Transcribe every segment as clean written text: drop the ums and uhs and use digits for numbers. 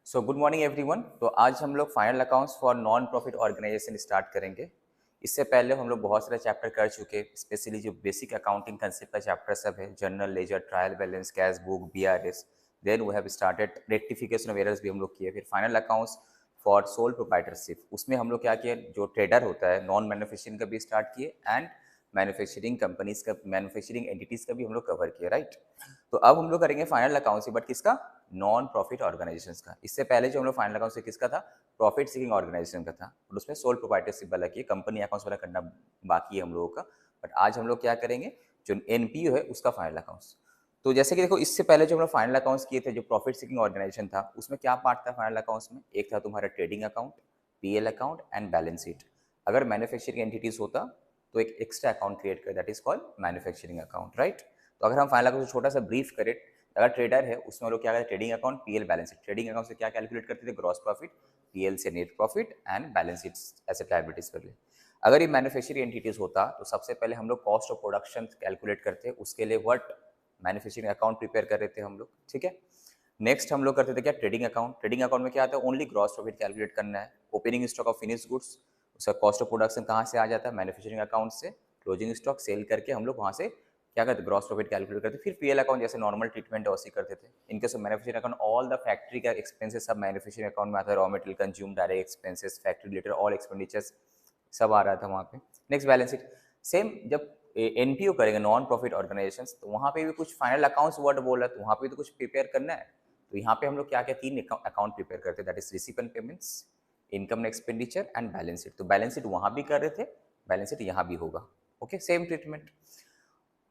So good morning everyone. तो आज हम लोग final accounts for non profit organisation start करेंगे। इससे पहले हम लोग बहुत सारे चैप्टर कर चुके, स्पेशली जो बेसिक अकाउंटिंग कंसेप्ट का चैप्टर सब है, journal ledger, trial balance, cash book, BRS. Then we have started rectification of errors भी हम लोग किए। फिर final accounts for sole proprietorship, उसमें हम लोग क्या किए, जो ट्रेडर होता है नॉन मैन्युफैक्चरिंग का भी स्टार्ट किए एंड मैन्युफैक्चरिंग कंपनीज का, मैन्युफैक्चरिंग एंटिटीज का भी हम लोग कवर किए, राइट। तो अब हम लोग करेंगे फाइनल अकाउंट्स, बट किसका? नॉन प्रॉफिट ऑर्गेनाइजेशंस का। इससे पहले जो हम लोग फाइनल अकाउंट से किसका था, प्रॉफिट सीकिंग ऑर्गेनाइजेशन का था, और उसमें सोल प्रोप्राइटरशिप वाला किए, कंपनी अकाउंट्स वाला करना बाकी है हम लोगों का। बट आज हम लोग क्या करेंगे, जो एनपीओ है उसका फाइनल अकाउंट्स। तो जैसे कि देखो, इससे पहले जो हम लोग फाइनल अकाउंट्स किए थे, जो प्रॉफिट सीकिंग ऑर्गेनाइजेशन था, उसमें क्या पार्ट था फाइनल अकाउंट्स में? एक था तुम्हारा trading account, PL account and balance sheet. अगर मैन्युफैक्चरिंग एंटिटीज होता तो एक एक्स्ट्रा अकाउंट क्रिएट कर, that is called manufacturing account, right. तो अगर हम फाइनल अकाउंट छोटा सा ब्रीफ करें, अगर ट्रेडर है उसमें हम लोग क्या करते हैं, trading account, PL, balance sheet. Trading account से क्या कैलकुलेट करते थे? Gross profit. पीएल से net profit and balance sheet asset liabilities कर ले। अगर ये मैन्युफैक्चरिंग एंटिटीज होता तो सबसे पहले हम लोग कॉस्ट ऑफ प्रोडक्शन कैलकुलेट करते, उसके लिए व्हाट मैन्युफैक्चरिंग अकाउंट प्रिपेयर कर रहे थे हम लोग, ठीक है। नेक्स्ट हम लोग करते थे क्या, ट्रेडिंग अकाउंट। ट्रेडिंग अकाउंट में क्या आता है, ओनली ग्रॉस प्रॉफिट कैलकुलेट करना है। Opening stock of finish goods, उसका कॉस्ट ऑफ प्रोडक्शन कहाँ से आ जाता है? मैन्युफैक्चरिंग अकाउंट से। क्लोजिंग स्टॉक सेल करके हम लोग वहाँ से क्या करते, ग्रॉस प्रॉफिट कैलकुलेट करते। फिर पीएल अकाउंट जैसे नॉर्मल ट्रीटमेंट है वैसे करते थे। इनके सब manufacturing account, all the factory का एक्सपेंसेस सब मैन्युफैक्चरिंग अकाउंट में आता है। Raw material, consume, direct expenses, factory related all expenditures सब आ रहा था वहाँ पे। Next balance sheet. सेम जब एनपीओ करेंगे, नॉन प्रॉफिट ऑर्गेनाइजेशन, तो वहाँ पे भी कुछ फाइनल अकाउंट्स वर्ड बोला, तो वहाँ पे तो कुछ प्रिपेयर करना है। तो यहाँ पे हम लोग क्या क्या तीन अकाउंट प्रिपेयर करते हैं, that is receipt and payments, income and expenditure and balance sheet. तो बैलेंस शीट वहाँ भी कर रहे थे, बैलेंस शीट यहाँ भी होगा, ओके, सेम ट्रीटमेंट।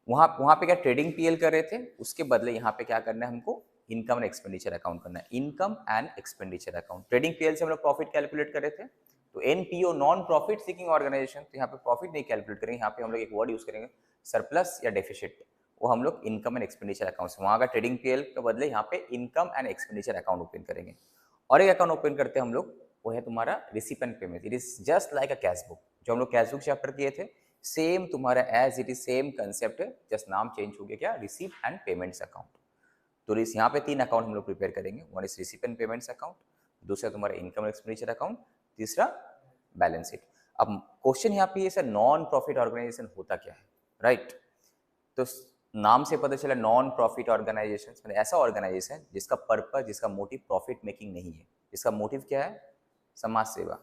वहाँ वहाँ पे क्या ट्रेडिंग पीएल कर रहे थे, उसके बदले यहाँ पे क्या करना है हमको, इनकम एंड एक्सपेंडिचर अकाउंट करना है, income and expenditure account. Trading PL से हम लोग प्रॉफिट कैलकुलेट कर रहे थे, तो NPO, non profit seeking organisation, तो यहाँ पे प्रॉफिट नहीं कैलकुलेट करेंगे, यहाँ पे हम लोग एक वर्ड यूज करेंगे, सरप्लस या डेफिसिट। वो हम लोग इनकम एंड एक्सपेंडिचर अकाउंट से, वहाँ का ट्रेडिंग पीएल के बदले यहाँ पे income and expenditure account open करेंगे। और एक अकाउंट ओपन करते हैं हम लोग, वो है तुम्हारा receipt and payment. It is just like a cash book, जो हम लोग कैश बुक चैप्टर किए थे, सेम तुम्हारा as it is same concept है, जस्ट नाम चेंज हो गया, क्या, रिसीप एंड पेमेंट्स अकाउंट। तो यहाँ पे तीन अकाउंट हम लोग प्रिपेयर करेंगे, one is receipt and payments account, दूसरा तुम्हारा इनकम एक्सपेंडिचर अकाउंट, तीसरा बैलेंस शीट। अब क्वेश्चन यहाँ पे ये सर, नॉन प्रॉफिट ऑर्गेनाइजेशन होता क्या है, राइट। तो नाम से पता चला नॉन प्रॉफिट ऑर्गेनाइजेशन मतलब ऐसा ऑर्गेनाइजेशन जिसका पर्पस, जिसका मोटिव प्रॉफिट मेकिंग नहीं है। जिसका मोटिव क्या है? समाज सेवा।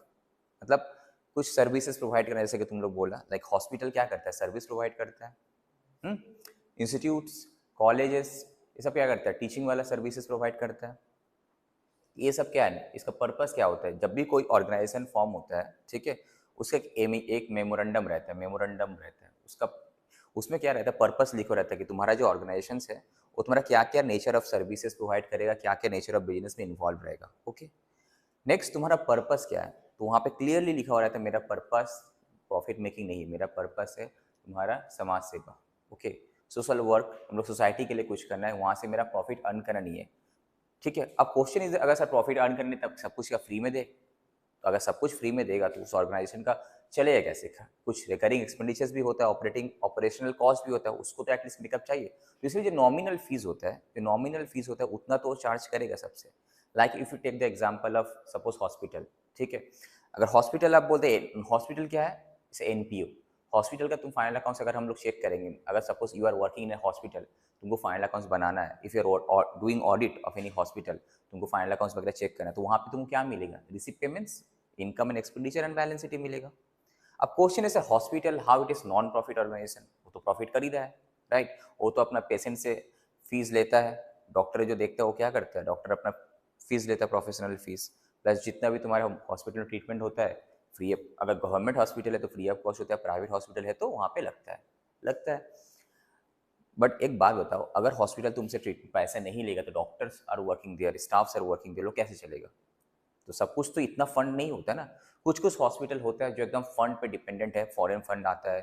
मतलब कुछ सर्विसेज प्रोवाइड करना, जैसे कि तुम लोग बोला, लाइक हॉस्पिटल क्या करता है, सर्विस प्रोवाइड करता है। इंस्टीट्यूट्स, कॉलेजेस, ये सब क्या करता है, टीचिंग वाला सर्विसेज प्रोवाइड करता है। ये सब क्या है, इसका पर्पस क्या होता है? जब भी कोई ऑर्गेनाइजेशन फॉर्म होता है, ठीक है, उसका एक मेमोरेंडम रहता है, मेमोरेंडम रहता है उसका। उसमें क्या रहता है, पर्पस लिखा रहता है कि तुम्हारा जो ऑर्गेनाइजेशन है वो तुम्हारा क्या क्या नेचर ऑफ सर्विसेज प्रोवाइड करेगा, क्या क्या नेचर ऑफ बिजनेस में इन्वॉल्व रहेगा, ओके। नेक्स्ट तुम्हारा पर्पस क्या है, तो वहाँ पे क्लियरली लिखा हो रहता है, मेरा पर्पस प्रॉफिट मेकिंग नहीं है, मेरा पर्पस है तुम्हारा समाज सेवा, ओके। सोशल वर्क, हम लोग सोसाइटी के लिए कुछ करना है, वहाँ से मेरा प्रॉफिट अर्न करना नहीं है, ठीक है। अब क्वेश्चन इज, अगर सर प्रॉफिट अर्न करने तब सब कुछ क्या फ्री में दे, तो अगर सब कुछ फ्री में देगा तो उस ऑर्गेनाइजेशन का चलेगा कैसे? कुछ रिकरिंग एक्सपेंडिचर्स भी होता है, ऑपरेशनल कॉस्ट भी होता है, उसको तो एटलीस्ट पिकअप चाहिए। तो इसलिए जो नॉमिनल फीस होता है, जो नॉमिनल फीस होता है उतना तो चार्ज करेगा सबसे। Like if you take the example of suppose hospital, ठीक है। अगर हॉस्पिटल आप बोलते हैं, हॉस्पिटल क्या है, जैसे एनपीओ, हॉस्पिटल का तुम फाइनल अकाउंट्स अगर हम लोग चेक करेंगे, अगर suppose you are working in a hospital, तुमको फाइनल अकाउंट्स बनाना है, if you are doing audit of any hospital, तुमको फाइनल अकाउंट्स वगैरह चेक करना है, तो वहाँ पे तुमको क्या मिलेगा, receipt payments, income and expenditure and balance sheet मिलेगा। अब क्वेश्चन है sir, hospital how it is non profit organisation, वो तो प्रॉफिट कर ही रहा है, राइट। वो तो अपना पेशेंट से फीस लेता है, डॉक्टर जो देखता है वो क्या करता है, डॉक्टर अपना फीस लेता है, प्रोफेशनल फीस, प्लस जितना भी तुम्हारे हॉस्पिटल में ट्रीटमेंट होता है फ्री। अगर गवर्नमेंट हॉस्पिटल है तो फ्री ऑफ कॉस्ट होता है, प्राइवेट हॉस्पिटल है तो वहाँ पे लगता है। बट एक बात बताओ, अगर हॉस्पिटल तुमसे ट्रीटमेंट पैसा नहीं लेगा तो doctors are working there, staffs are working there, लोग कैसे चलेगा? तो सब कुछ तो इतना फंड नहीं होता ना। कुछ कुछ हॉस्पिटल होता है जो एकदम फंड पे डिपेंडेंट है, फॉरेन फंड आता है,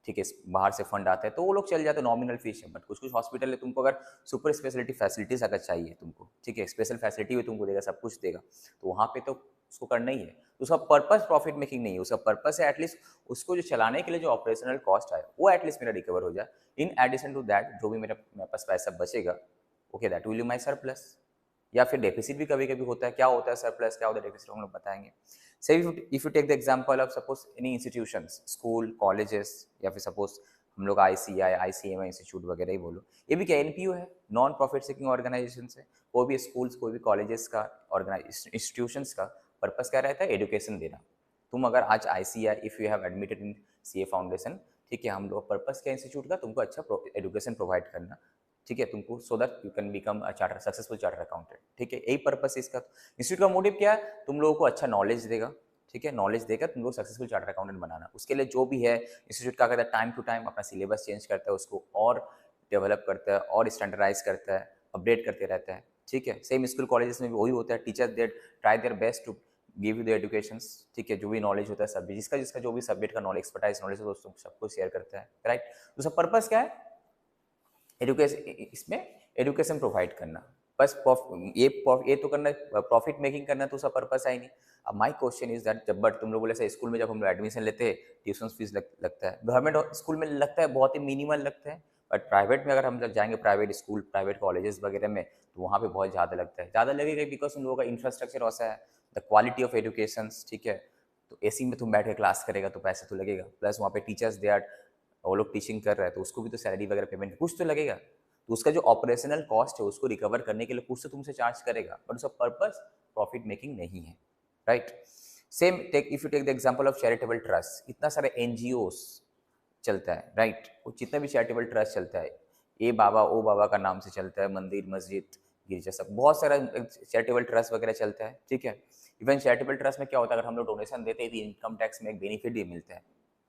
ठीक है, बाहर से फंड आता है, तो वो लोग चल जाते हैं नॉमिनल फीस है। बट कुछ कुछ हॉस्पिटल है, तुमको अगर सुपर स्पेशलिटी फैसिलिटीज अगर चाहिए तुमको, ठीक है, स्पेशल फैसिलिटी भी तुमको देगा, सब कुछ देगा, तो वहाँ पे तो उसको करना ही है। तो उसका पर्पस प्रॉफिट मेकिंग नहीं है, उसका पर्पस है एटलीस्ट उसको जो चलाने के लिए जो ऑपरेशनल कॉस्ट है वो एटलीस्ट मेरा रिकवर हो जाए। इन एडिशन टू दैट जो भी मेरे पास पैसा बचेगा, okay, that will be my surplus. या फिर डेफिसिट भी कभी कभी होता है। क्या होता है सरप्लस, क्या होता है डेफिसिट, हम लोग बताएंगे। Say if you take the example of suppose any institutions, school, colleges, या फिर सपोज हम लोग ICI, ICMI इंस्टीट्यूट वगैरह ही बोलो, ये भी क्या NPO है, नॉन प्रॉफिट सीकिंग ऑर्गेनाइजेशन है। कोई भी स्कूल्स, कोई भी कॉलेजेस का इंस्टीट्यूशंस का पर्पस क्या रहता है, एजुकेशन देना। तुम अगर आज ICI, if you have admitted in CA foundation, ठीक है, हम लोग पर्पस क्या इंस्टीट्यूट का, तुमको अच्छा एजुकेशन प्रोवाइड करना, ठीक है, तुमको so that you can become a charter successful charter accountant, ठीक है, यही पर्पस है इसका। इंस्टीट्यूट का मोटिव क्या है, तुम लोगों को अच्छा नॉलेज देगा, ठीक है, नॉलेज देकर तुम लोग सक्सेसफुल चार्टर अकाउंटेंट बनाना। उसके लिए जो भी है इंस्टीट्यूट का करता है, टाइम टू टाइम अपना सिलेबस चेंज करता है, उसको और डेवलप करता है और स्टैंडर्डाइज करता है, अपडेट करते रहता है, ठीक है। सेम स्कूल कॉलेजेस में भी वही होता है, teachers they try their best to give you the education, ठीक है, जो भी नॉलेज होता है सब जिसका जिसका जो भी सब्जेक्ट का नॉलेज, एक्सपर्टाइज नॉलेज है, दोस्तों सबको शेयर करता है, राइट। तो सब पर्पस क्या है, एजुकेशन, इसमें एजुकेशन प्रोवाइड करना, बस ये तो करना, प्रॉफिट मेकिंग करना तो उसका पर्पस है ही नहीं। अब माय क्वेश्चन इज दैट, जब बट तुम लोग बोले स्कूल में जब हम लोग एडमिशन लेते हैं, ट्यूशन फीस लगता है, गवर्नमेंट स्कूल में लगता है बहुत ही मिनिमल लगता है, बट प्राइवेट में अगर हम जब जाएंगे, प्राइवेट स्कूल, प्राइवेट कॉलेजेस वगैरह में, तो वहाँ पे बहुत ज़्यादा लगता है, ज़्यादा लगेगा बिकॉज उन लोगों का इंफ्रास्ट्रक्चर वैसा है, द क्वालिटी ऑफ एजुकेशन, ठीक है। तो AC में तुम बैठ के क्लास करेगा तो पैसा तो लगेगा, प्लस वहाँ पे टीचर्स दे आर, वो लोग टीचिंग कर रहे हैं तो उसको भी तो सैलरी वगैरह पेमेंट कुछ तो लगेगा, तो उसका जो ऑपरेशनल कॉस्ट है उसको रिकवर करने के लिए कुछ तो तुमसे चार्ज करेगा, बट उसका पर्पस प्रॉफिट मेकिंग नहीं है, right. Same take, if you take the example of charitable trust, इतना सारे NGOs चलता है, राइट, वो जितना भी चैरिटेबल ट्रस्ट चलता है, ए बाबा ओ बाबा का नाम से चलता है, मंदिर, मस्जिद, गिरजा, सब बहुत सारा चैरिटेबल ट्रस्ट वगैरह चलता है, ठीक है। इवन चैरिटेबल ट्रस्ट में क्या होता है, अगर हम लोग डोनेशन देते हैं तो इनकम टैक्स में एक बेनिफिट भी मिलता है,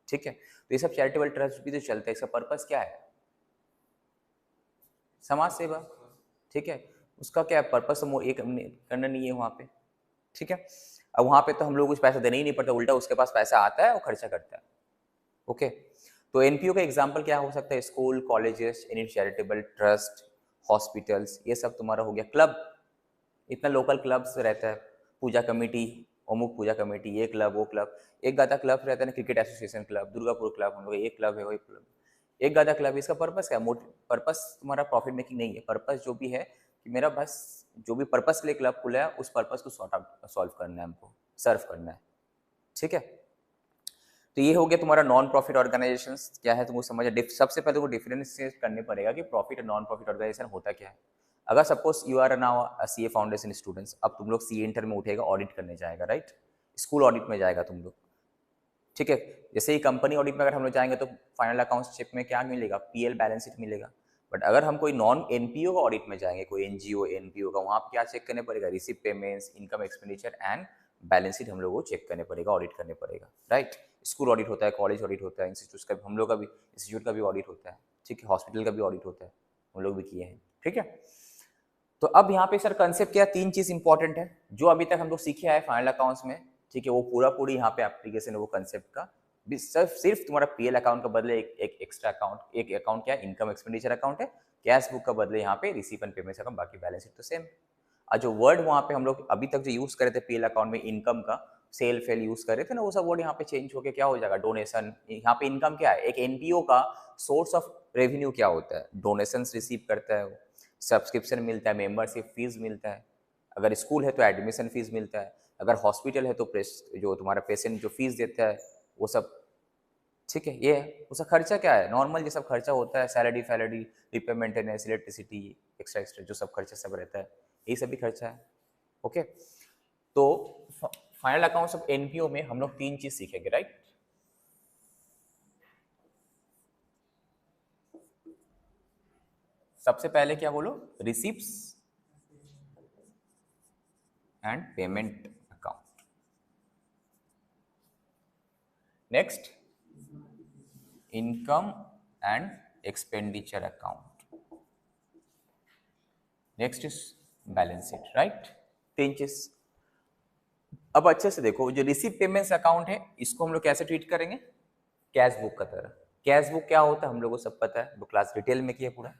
ठीक है। तो ये सब चैरिटेबल ट्रस्ट भी तो चलता है, इसका पर्पस क्या है, समाज सेवा, ठीक है। उसका क्या पर्पस एक करना नहीं है वहाँ पे, ठीक है। अब वहाँ पे तो हम लोग कुछ पैसा देना ही नहीं पड़ता, उल्टा उसके पास पैसा आता है और खर्चा करता है, ओके। तो NPO का एग्जाम्पल क्या हो सकता है, school, colleges, any charitable trust, hospitals, ये सब तुम्हारा हो गया। क्लब, इतना लोकल क्लब्स रहता है, पूजा कमेटी, अमुक पूजा कमेटी, ये क्लब, वो क्लब, एक गादा क्लब रहता है ना, cricket association club, Durgapur club, हम लोग एक क्लब है, वही क्लब, एक गादा क्लब। इसका पर्पस क्या है, पर्पस तुम्हारा प्रॉफिट मेकिंग नहीं है, पर्पस जो भी है कि मेरा बस जो भी पर्पस के लिए क्लब खुला है उस पर्पस को सॉल्व करना है, हमको सर्व करना है, ठीक है। तो ये हो गया तुम्हारा नॉन प्रॉफिट ऑर्गेनाइजेशन क्या है, तुमको समझ, सबसे पहले तुमको डिफरेंशिएट करने पड़ेगा कि प्रॉफिट और नॉन प्रॉफिट ऑर्गेनाइजेशन होता क्या है। अगर suppose you are now CA foundation students, अब तुम लोग CA इंटर में उठेगा, ऑडिट करने जाएगा, राइट, स्कूल ऑडिट में जाएगा तुम लोग, ठीक है। जैसे ही कंपनी ऑडिट में अगर हम लोग जाएंगे तो फाइनल अकाउंट्स चेक में क्या मिलेगा, PL बैलेंस शीट मिलेगा। बट अगर हम कोई नॉन NPO का ऑडिट में जाएंगे, कोई NGO NPO का, वहाँ पे क्या चेक करने पड़ेगा, receive payments, income expenditure and balance sheet हम लोग को चेक करने पड़ेगा, ऑडिट करने पड़ेगा, राइट। स्कूल ऑडिट होता है, कॉलेज ऑडिट होता है, इंस्टीट्यूट का, हम लोग का भी इंस्टीट्यूट का भी ऑडिट होता है, ठीक है, हॉस्पिटल का भी ऑडिट होता है, हम लोग भी किए हैं, ठीक है। तो अब यहाँ पे सर कंसेप्ट क्या, 3 चीज इंपॉर्टेंट है जो अभी तक हम लोग सीखे आए फाइनल अकाउंट्स में, ठीक है, वो पूरी यहाँ पे एप्लीकेशन है वो कंसेप्ट का। सिर्फ तुम्हारा PL अकाउंट का बदले एक एक्स्ट्रा अकाउंट, एक अकाउंट क्या है, इनकम एक्सपेंडिचर अकाउंट है, कैश बुक का बदले यहाँ पे रिसीव एंड पेमेंट्स अकाउंट, बाकी बैलेंस शीट तो सेम। और जो वर्ड वहाँ पे हम लोग अभी तक जो यूज कर रहे थे PL अकाउंट में, इनकम का सेल फेल यूज कर रहे थे ना, वो सब वर्ड यहाँ पे चेंज होकर क्या हो जाएगा, डोनेशन। यहाँ पे इनकम क्या है, एक NPO का सोर्स ऑफ रेवेन्यू क्या होता है, डोनेशन रिसीव करता है, सब्सक्रिप्शन मिलता है, मेंबरशिप फीस मिलता है, अगर स्कूल है तो एडमिशन फीस मिलता है, अगर हॉस्पिटल है तो जो तुम्हारा पेशेंट जो फीस देता है वो सब, ठीक है। ये है उसका खर्चा क्या है, नॉर्मल ये सब खर्चा होता है, सैलरी फैलरी, repair maintenance, electricity, extra extra जो सब खर्चा सब रहता है, यही सब भी खर्चा है, ओके। तो फाइनल अकाउंट्स ऑफ NPO में हम लोग 3 चीज सीखेंगे, राइट। सबसे पहले क्या बोलो, receipts and payment account. Next, income and expenditure account. Next is balance sheet, right. 3 चीज। अब अच्छे से देखो, जो रिसीव पेमेंट्स अकाउंट है इसको हम लोग कैसे ट्रीट करेंगे, कैश बुक का तरह। कैश बुक क्या होता है हम लोगों को सब पता है, वो क्लास डिटेल में किया पूरा।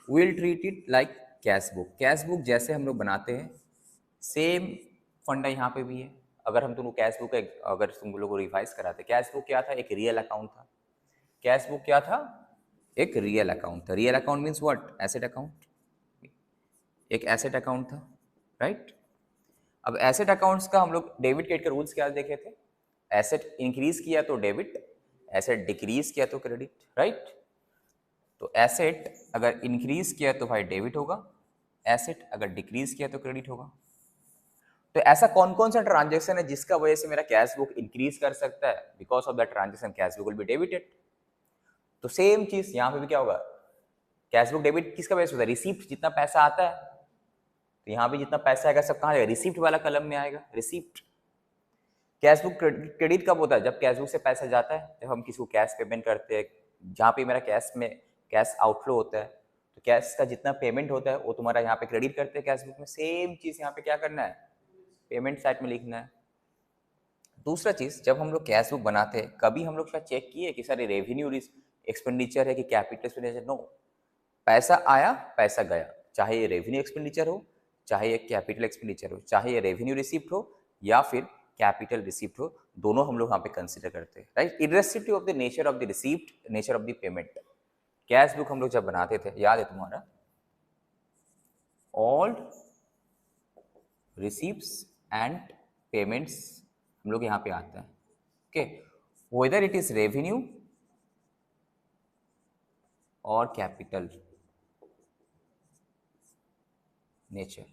Will treat it like cash book. Cash book जैसे हम लोग बनाते हैं सेम फंडा यहाँ पे भी है। अगर हम तुमको कैश बुक अगर तुम लोग को रिवाइज कराते, कैश बुक क्या था, एक रियल अकाउंट था। कैश बुक क्या था, एक रियल अकाउंट था। Real account means what, asset account, एक एसेट अकाउंट था, राइट। अब एसेट अकाउंट्स का हम लोग डेबिट क्रेडिट के रूल्स क्या देखे थे? एसेट इंक्रीज किया तो डेबिट, एसेट डिक्रीज किया तो क्रेडिट, राइट। तो एसेट अगर इंक्रीज किया तो भाई डेबिट होगा, एसेट अगर डिक्रीज किया तो क्रेडिट होगा। तो ऐसा कौन कौन सा ट्रांजेक्शन है जिसका वजह से मेरा कैश बुक इंक्रीज कर सकता है? Because of that transaction cash book will be debited. तो सेम चीज यहाँ पे भी क्या होगा, कैश बुक डेबिट किसका वजह से होता है? रिसीप्ट, जितना पैसा आता है। तो यहाँ भी जितना पैसा आएगा सब कहाँ जाएगा? रिसीप्ट वाला कलम में आएगा, रिसीप्ट। कैश बुक क्रेडिट कब होता है? जब कैश बुक से पैसा जाता है, जब हम किसी को कैश पेमेंट करते हैं, जहाँ पे मेरा कैश में कैश आउटफ्लो होता है, तो कैश का जितना पेमेंट होता है वो तुम्हारा यहाँ पे क्रेडिट करते हैं कैश बुक में। सेम चीज यहाँ पे क्या करना है? पेमेंट साइड में लिखना है। दूसरा चीज, जब हम लोग कैश बुक बनाते हैं, कभी हम लोग क्या चेक किए कि सारे रेवेन्यू एक्सपेंडिचर है कि कैपिटल एक्सपेंडिचर? नो, पैसा आया पैसा गया, चाहे ये रेवेन्यू एक्सपेंडिचर हो, चाहे ये कैपिटल एक्सपेंडिचर हो, चाहे ये रेवेन्यू रिसिप्ट हो या फिर कैपिटल रिसिप्ट हो, दोनों हम लोग यहाँ पे कंसिडर करते हैं, right. Irrespective of the nature of the receipt, nature of the payment. Cash book हम लोग जब बनाते थे, याद है तुम्हारा, ऑल रिसिप्ट्स एंड पेमेंट्स हम लोग यहाँ पे आता है, okay, whether it is revenue और कैपिटल नेचर,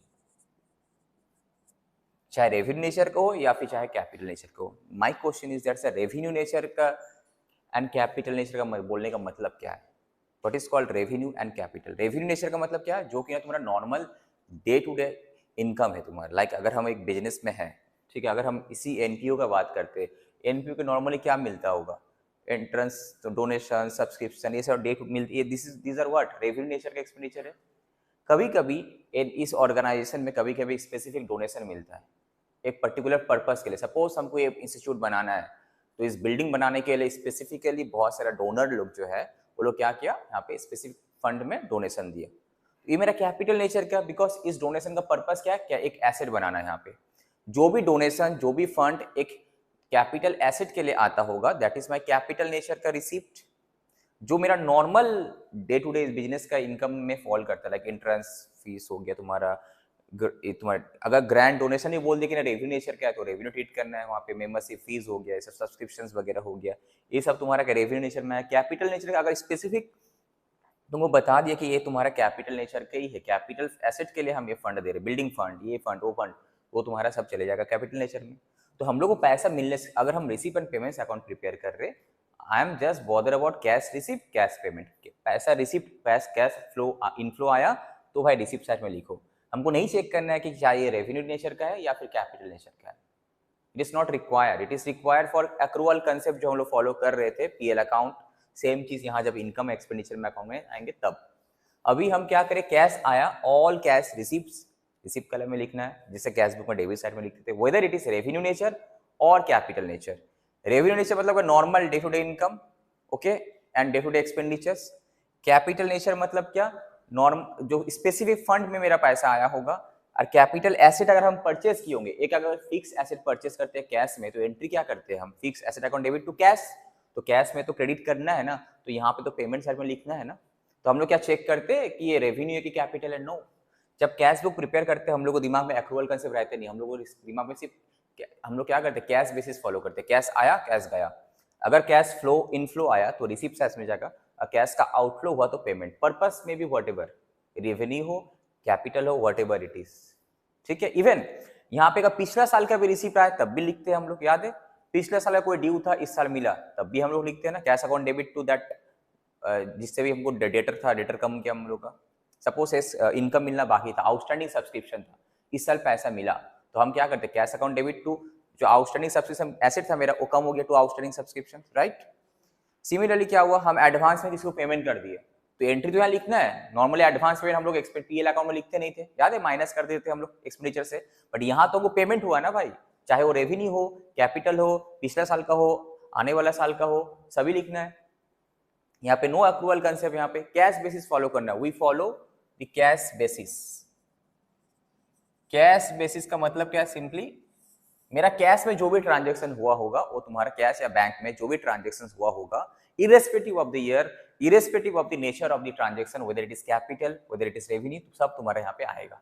चाहे रेवेन्यू नेचर का हो या फिर चाहे कैपिटल नेचर का हो। My question is that's revenue nature का एंड कैपिटल नेचर का बोलने का मतलब क्या है? What is called revenue and capital? Revenue nature का मतलब क्या है? जो कि ना तुम्हारा normal day to day income है तुम्हारा। लाइक अगर हम एक बिजनेस में है, ठीक है, अगर हम इसी एनपीओ का बात करते हैं, एनपीओ के नॉर्मली क्या मिलता होगा? एंट्रेंस, डोनेशन, सब्सक्रिप्शन, ये सब डे मिलती है। This are what revenue nature का एक्सपेंडिचर है। कभी कभी इस ऑर्गेनाइजेशन में कभी कभी स्पेसिफिक डोनेशन मिलता है एक पर्टिकुलर पर्पस के लिए। सपोज हमको ये इंस्टीट्यूट बनाना है, तो इस बिल्डिंग बनाने के लिए स्पेसिफिकली बहुत सारा डोनर लोग जो है वो लोग क्या किया, यहाँ पे स्पेसिफिक फंड में डोनेशन दिया। ये मेरा कैपिटल नेचर का, बिकॉज इस डोनेशन का पर्पस क्या है? क्या एक एसेट बनाना है। यहाँ पे जो भी डोनेशन, जो भी फंड एक कैपिटल एसेट के लिए आता होगा, that is my capital nature का रिसिप्ट, जो मेरा normal day to day business का इनकम में फॉल करता है। लाइक एंट्रेंस फीस हो गया तुम्हारा, तुम्हारा अगर ग्रैंड डोनेशन ही बोल दे कि ना रेवेन्यू नेचर क्या है, तो रेवेन्यू ट्रीट करना है। वहाँ पे मेंबरशिप फीस हो गया, सब सब्सक्रिप्शंस वगैरह हो गया, ये सब तुम्हारा रेवेन्यू नेचर में है। कैपिटल नेचर का अगर स्पेसिफिक तुमको बता दिया कि ये तुम्हारा कैपिटल नेचर का ही है, कैपिटल एसेट के लिए हम ये फंड दे रहे, बिल्डिंग फंड, ये फंड, वो फंड, वो तुम्हारा सब चले जाएगा कैपिटल नेचर में। तो हम लोग को पैसा मिलने से, अगर हम receipt and payments account prepare कर रहे, I am just bother about cash receipt, cash payment, पैसा रिसिप्ट, कैश फ्लो इनफ्लो आया तो भाई रिसिप्ट साइड में लिखो। हमको नहीं चेक करना है कि चाहे ये रेवेन्यू नेचर का है या फिर कैपिटल नेचर का है। It is not required, it is required for accrual concept जो हम लोग फॉलो कर रहे थे, पीएल अकाउंट। सेम चीज यहाँ जब इनकम एक्सपेंडिचर में अकाउंट में आएंगे तब। अभी हम क्या करें, कैश आया, ऑल कैश रिसिप्ट्स, रिसिप्ट कलम में लिखना है, जिससे कैश बुक में डेबिट साइड में लिखते थे, whether it is revenue nature और कैपिटल नेचर। रेवेन्यू नेचर मतलब normal day to day income, okay, and day to day expenditures. Capital nature मतलब क्या? नॉर्म जो स्पेसिफिक फंड में मेरा पैसा आया होगा। और कैपिटल एसेट अगर हम परचेस किए होंगे, एक अगर फिक्स एसेट परचेस करते हैं कैश में, तो एंट्री क्या करते हैं हम, fix asset account debit to cash, तो कैश में तो क्रेडिट करना है ना, तो यहाँ पे तो पेमेंट साइड में लिखना है ना। तो हम लोग क्या चेक करते हैं कि ये रेवेन्यू है कि कैपिटल है? नो। जब कैश बुक प्रिपेयर करते हैं हम लोग को दिमाग में एक्रूअल कंसेप्ट रहते नहीं, हम लोग दिमाग में सिर्फ हम लोग क्या करते हैं, कैश बेसिस फॉलो करते हैं। कैश आया कैश गया, अगर कैश फ्लो इनफ्लो आया तो रिसिप्ट साइड में जाएगा, कैश का आउटफ्लो हुआ तो पेमेंट। पर्पस में भी व्हाटएवर, रेवेन्यू हो, कैपिटल हो, व्हाटएवर इट इज, ठीक है। इवन यहाँ पे का पिछला साल का भी रिसिप्ट आया तब भी लिखते हैं हम लोग, याद है? पिछले साल का कोई ड्यू था, इस साल मिला, तब भी हम लोग लिखते हैं ना, cash account debit to that, जिससे भी हमको डेटर था, डेटर कम किया हम लोग का। सपोज इनकम मिलना बाकी था, आउटस्टैंडिंग सब्सक्रिप्शन था, इस साल पैसा मिला, तो हम क्या करते हैं, कैश अकाउंट डेबिट टू जो आउटस्टैंडिंग सब्सक्रिप्शन एसेट था मेरा, वो कम हो गया to outstanding subscription, right. Similarly क्या हुआ, हम एडवांस में किसी को पेमेंट कर दिए, तो एंट्री तो यहाँ लिखना है। नॉर्मली एडवांस पेमेंट हम लोग पीएल अकाउंट में लिखते नहीं थे, याद है, माइनस कर देते हम लोग एक्सपेंडिचर से। बट यहाँ तो वो पेमेंट हुआ ना भाई, चाहे वो रेवेन्यू हो, कैपिटल हो, पिछला साल का हो, आने वाला साल का हो, सभी लिखना है। यहाँ पे नो अक्रूवल कंसेप्ट, यहाँ पे कैश बेसिस फॉलो करना है। We follow the cash basis. Cash basis का मतलब क्या है? सिंपली मेरा कैश में जो भी ट्रांजैक्शन हुआ होगा, वो तुम्हारा कैश या बैंक में जो भी ट्रांजैक्शन हुआ होगा, irrespective of the year, irrespective of the nature of the transaction, whether it is capital, whether it is revenue, सब तुम्हारे यहाँ पे आएगा।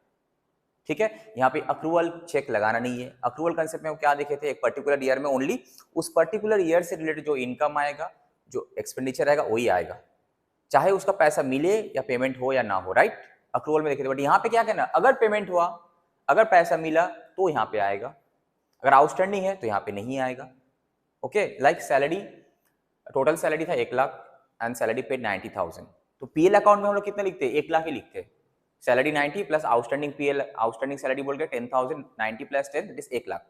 ठीक है, यहाँ पे अक्रूवल चेक लगाना नहीं है। अक्रूवल कंसेप्ट में हम क्या देखे थे, एक पर्टिकुलर ईयर में ओनली उस पर्टिकुलर ईयर से रिलेटेड जो इनकम आएगा, जो एक्सपेंडिचर आएगा वही आएगा, चाहे उसका पैसा मिले या पेमेंट हो या ना हो, राइट। अक्रूवल में देखे थे, बट यहाँ पे क्या कहना, अगर पेमेंट हुआ, अगर पैसा मिला तो यहाँ पे आएगा, अगर आउटस्टैंडिंग है तो यहाँ पे नहीं आएगा। Okay, like salary, total salary था 1 लाख एंड सैलरी पेड 90,000, तो पीएल अकाउंट में हम लोग कितना लिखते हैं, 1 लाख ही लिखते हैं। Salary 90 plus outstanding PL, outstanding salary बोल के 10,000, 90 plus 10 that is 1 lakh.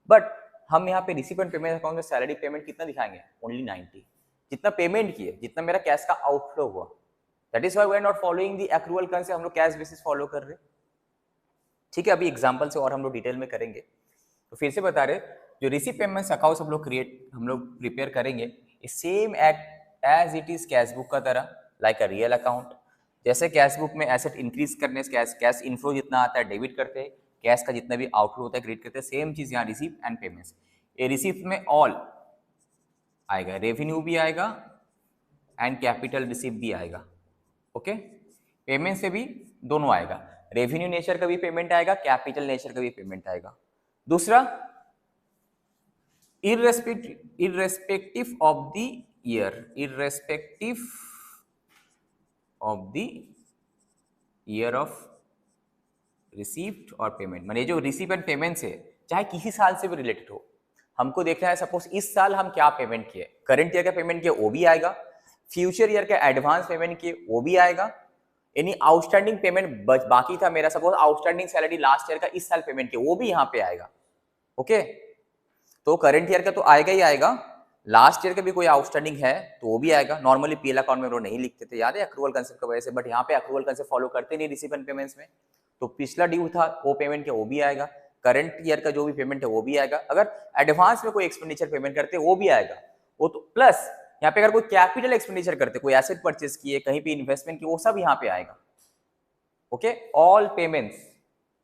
But हम यहाँ पे रिसीव एंड पेमेंट अकाउंट में सैलरी पेमेंट कितना दिखाएंगे, ओनली 90, जितना पेमेंट किए, जितना मेरा कैश का आउटफ्लो हुआ। That is why we are not following the accrual concept, हम लोग कैश बेसिस फॉलो कर रहे हैं। ठीक है, अभी एग्जांपल से और हम लोग डिटेल में करेंगे। तो फिर से बता रहे, जो रिसीव पेमेंट्स अकाउंट हम लोग प्रिपेयर करेंगे same as it is cash book का तरह, लाइक अ रियल अकाउंट। जैसे कैश बुक में एसेट इंक्रीज करने से कैश इनफ्लो जितना आता है डेबिट करते हैं, कैश का जितना भी आउटफ्लो होता है क्रेडिट करते हैं, सेम चीज यहाँ रिसीव एंड पेमेंट्स। ये रिसीव में ऑल आएगा, रेवेन्यू भी आएगा एंड कैपिटल रिसीव भी आएगा। ओके, पेमेंट से भी दोनों आएगा, रेवेन्यू नेचर का भी पेमेंट आएगा, कैपिटल नेचर का भी पेमेंट आएगा। दूसरा, irrespective of the year, irrespective of the year of receipt और पेमेंट, माने जो रिसीव एंड पेमेंट से चाहे किसी साल से भी रिलेटेड हो, हमको देखना है सपोज इस साल हम क्या पेमेंट किए, करंट ईयर का पेमेंट किए वो भी आएगा, फ्यूचर ईयर का एडवांस पेमेंट किए वो भी आएगा, यानी आउटस्टैंडिंग पेमेंट बाकी था मेरा, suppose outstanding salary last year का इस साल पेमेंट किया वो भी यहाँ पे आएगा। ओके, तो करंट ईयर का तो आएगा ही आएगा, लास्ट ईयर का भी कोई आउटस्टैंडिंग है तो वो भी आएगा। नॉर्मली पीएल अकाउंट में वो नहीं लिखते थे, याद है अक्रूवल कंसेप्ट की वजह से, बट यहाँ पे अक्रूवल कंसेप्ट फॉलो करते नहीं रिसीव एंड पेमेंट्स में, तो पिछला ड्यू था वो पेमेंट किया वो भी आएगा, करंट ईयर का जो भी पेमेंट है वो भी आएगा, अगर एडवांस में कोई एक्सपेंडिचर पेमेंट करते वो भी आएगा वो तो, प्लस यहाँ पे अगर कोई कैपिटल एक्सपेंडिचर करते, कोई एसेट परचेज किए, कहीं पे इन्वेस्टमेंट किए, वो सब यहाँ पे आएगा। Okay, all payments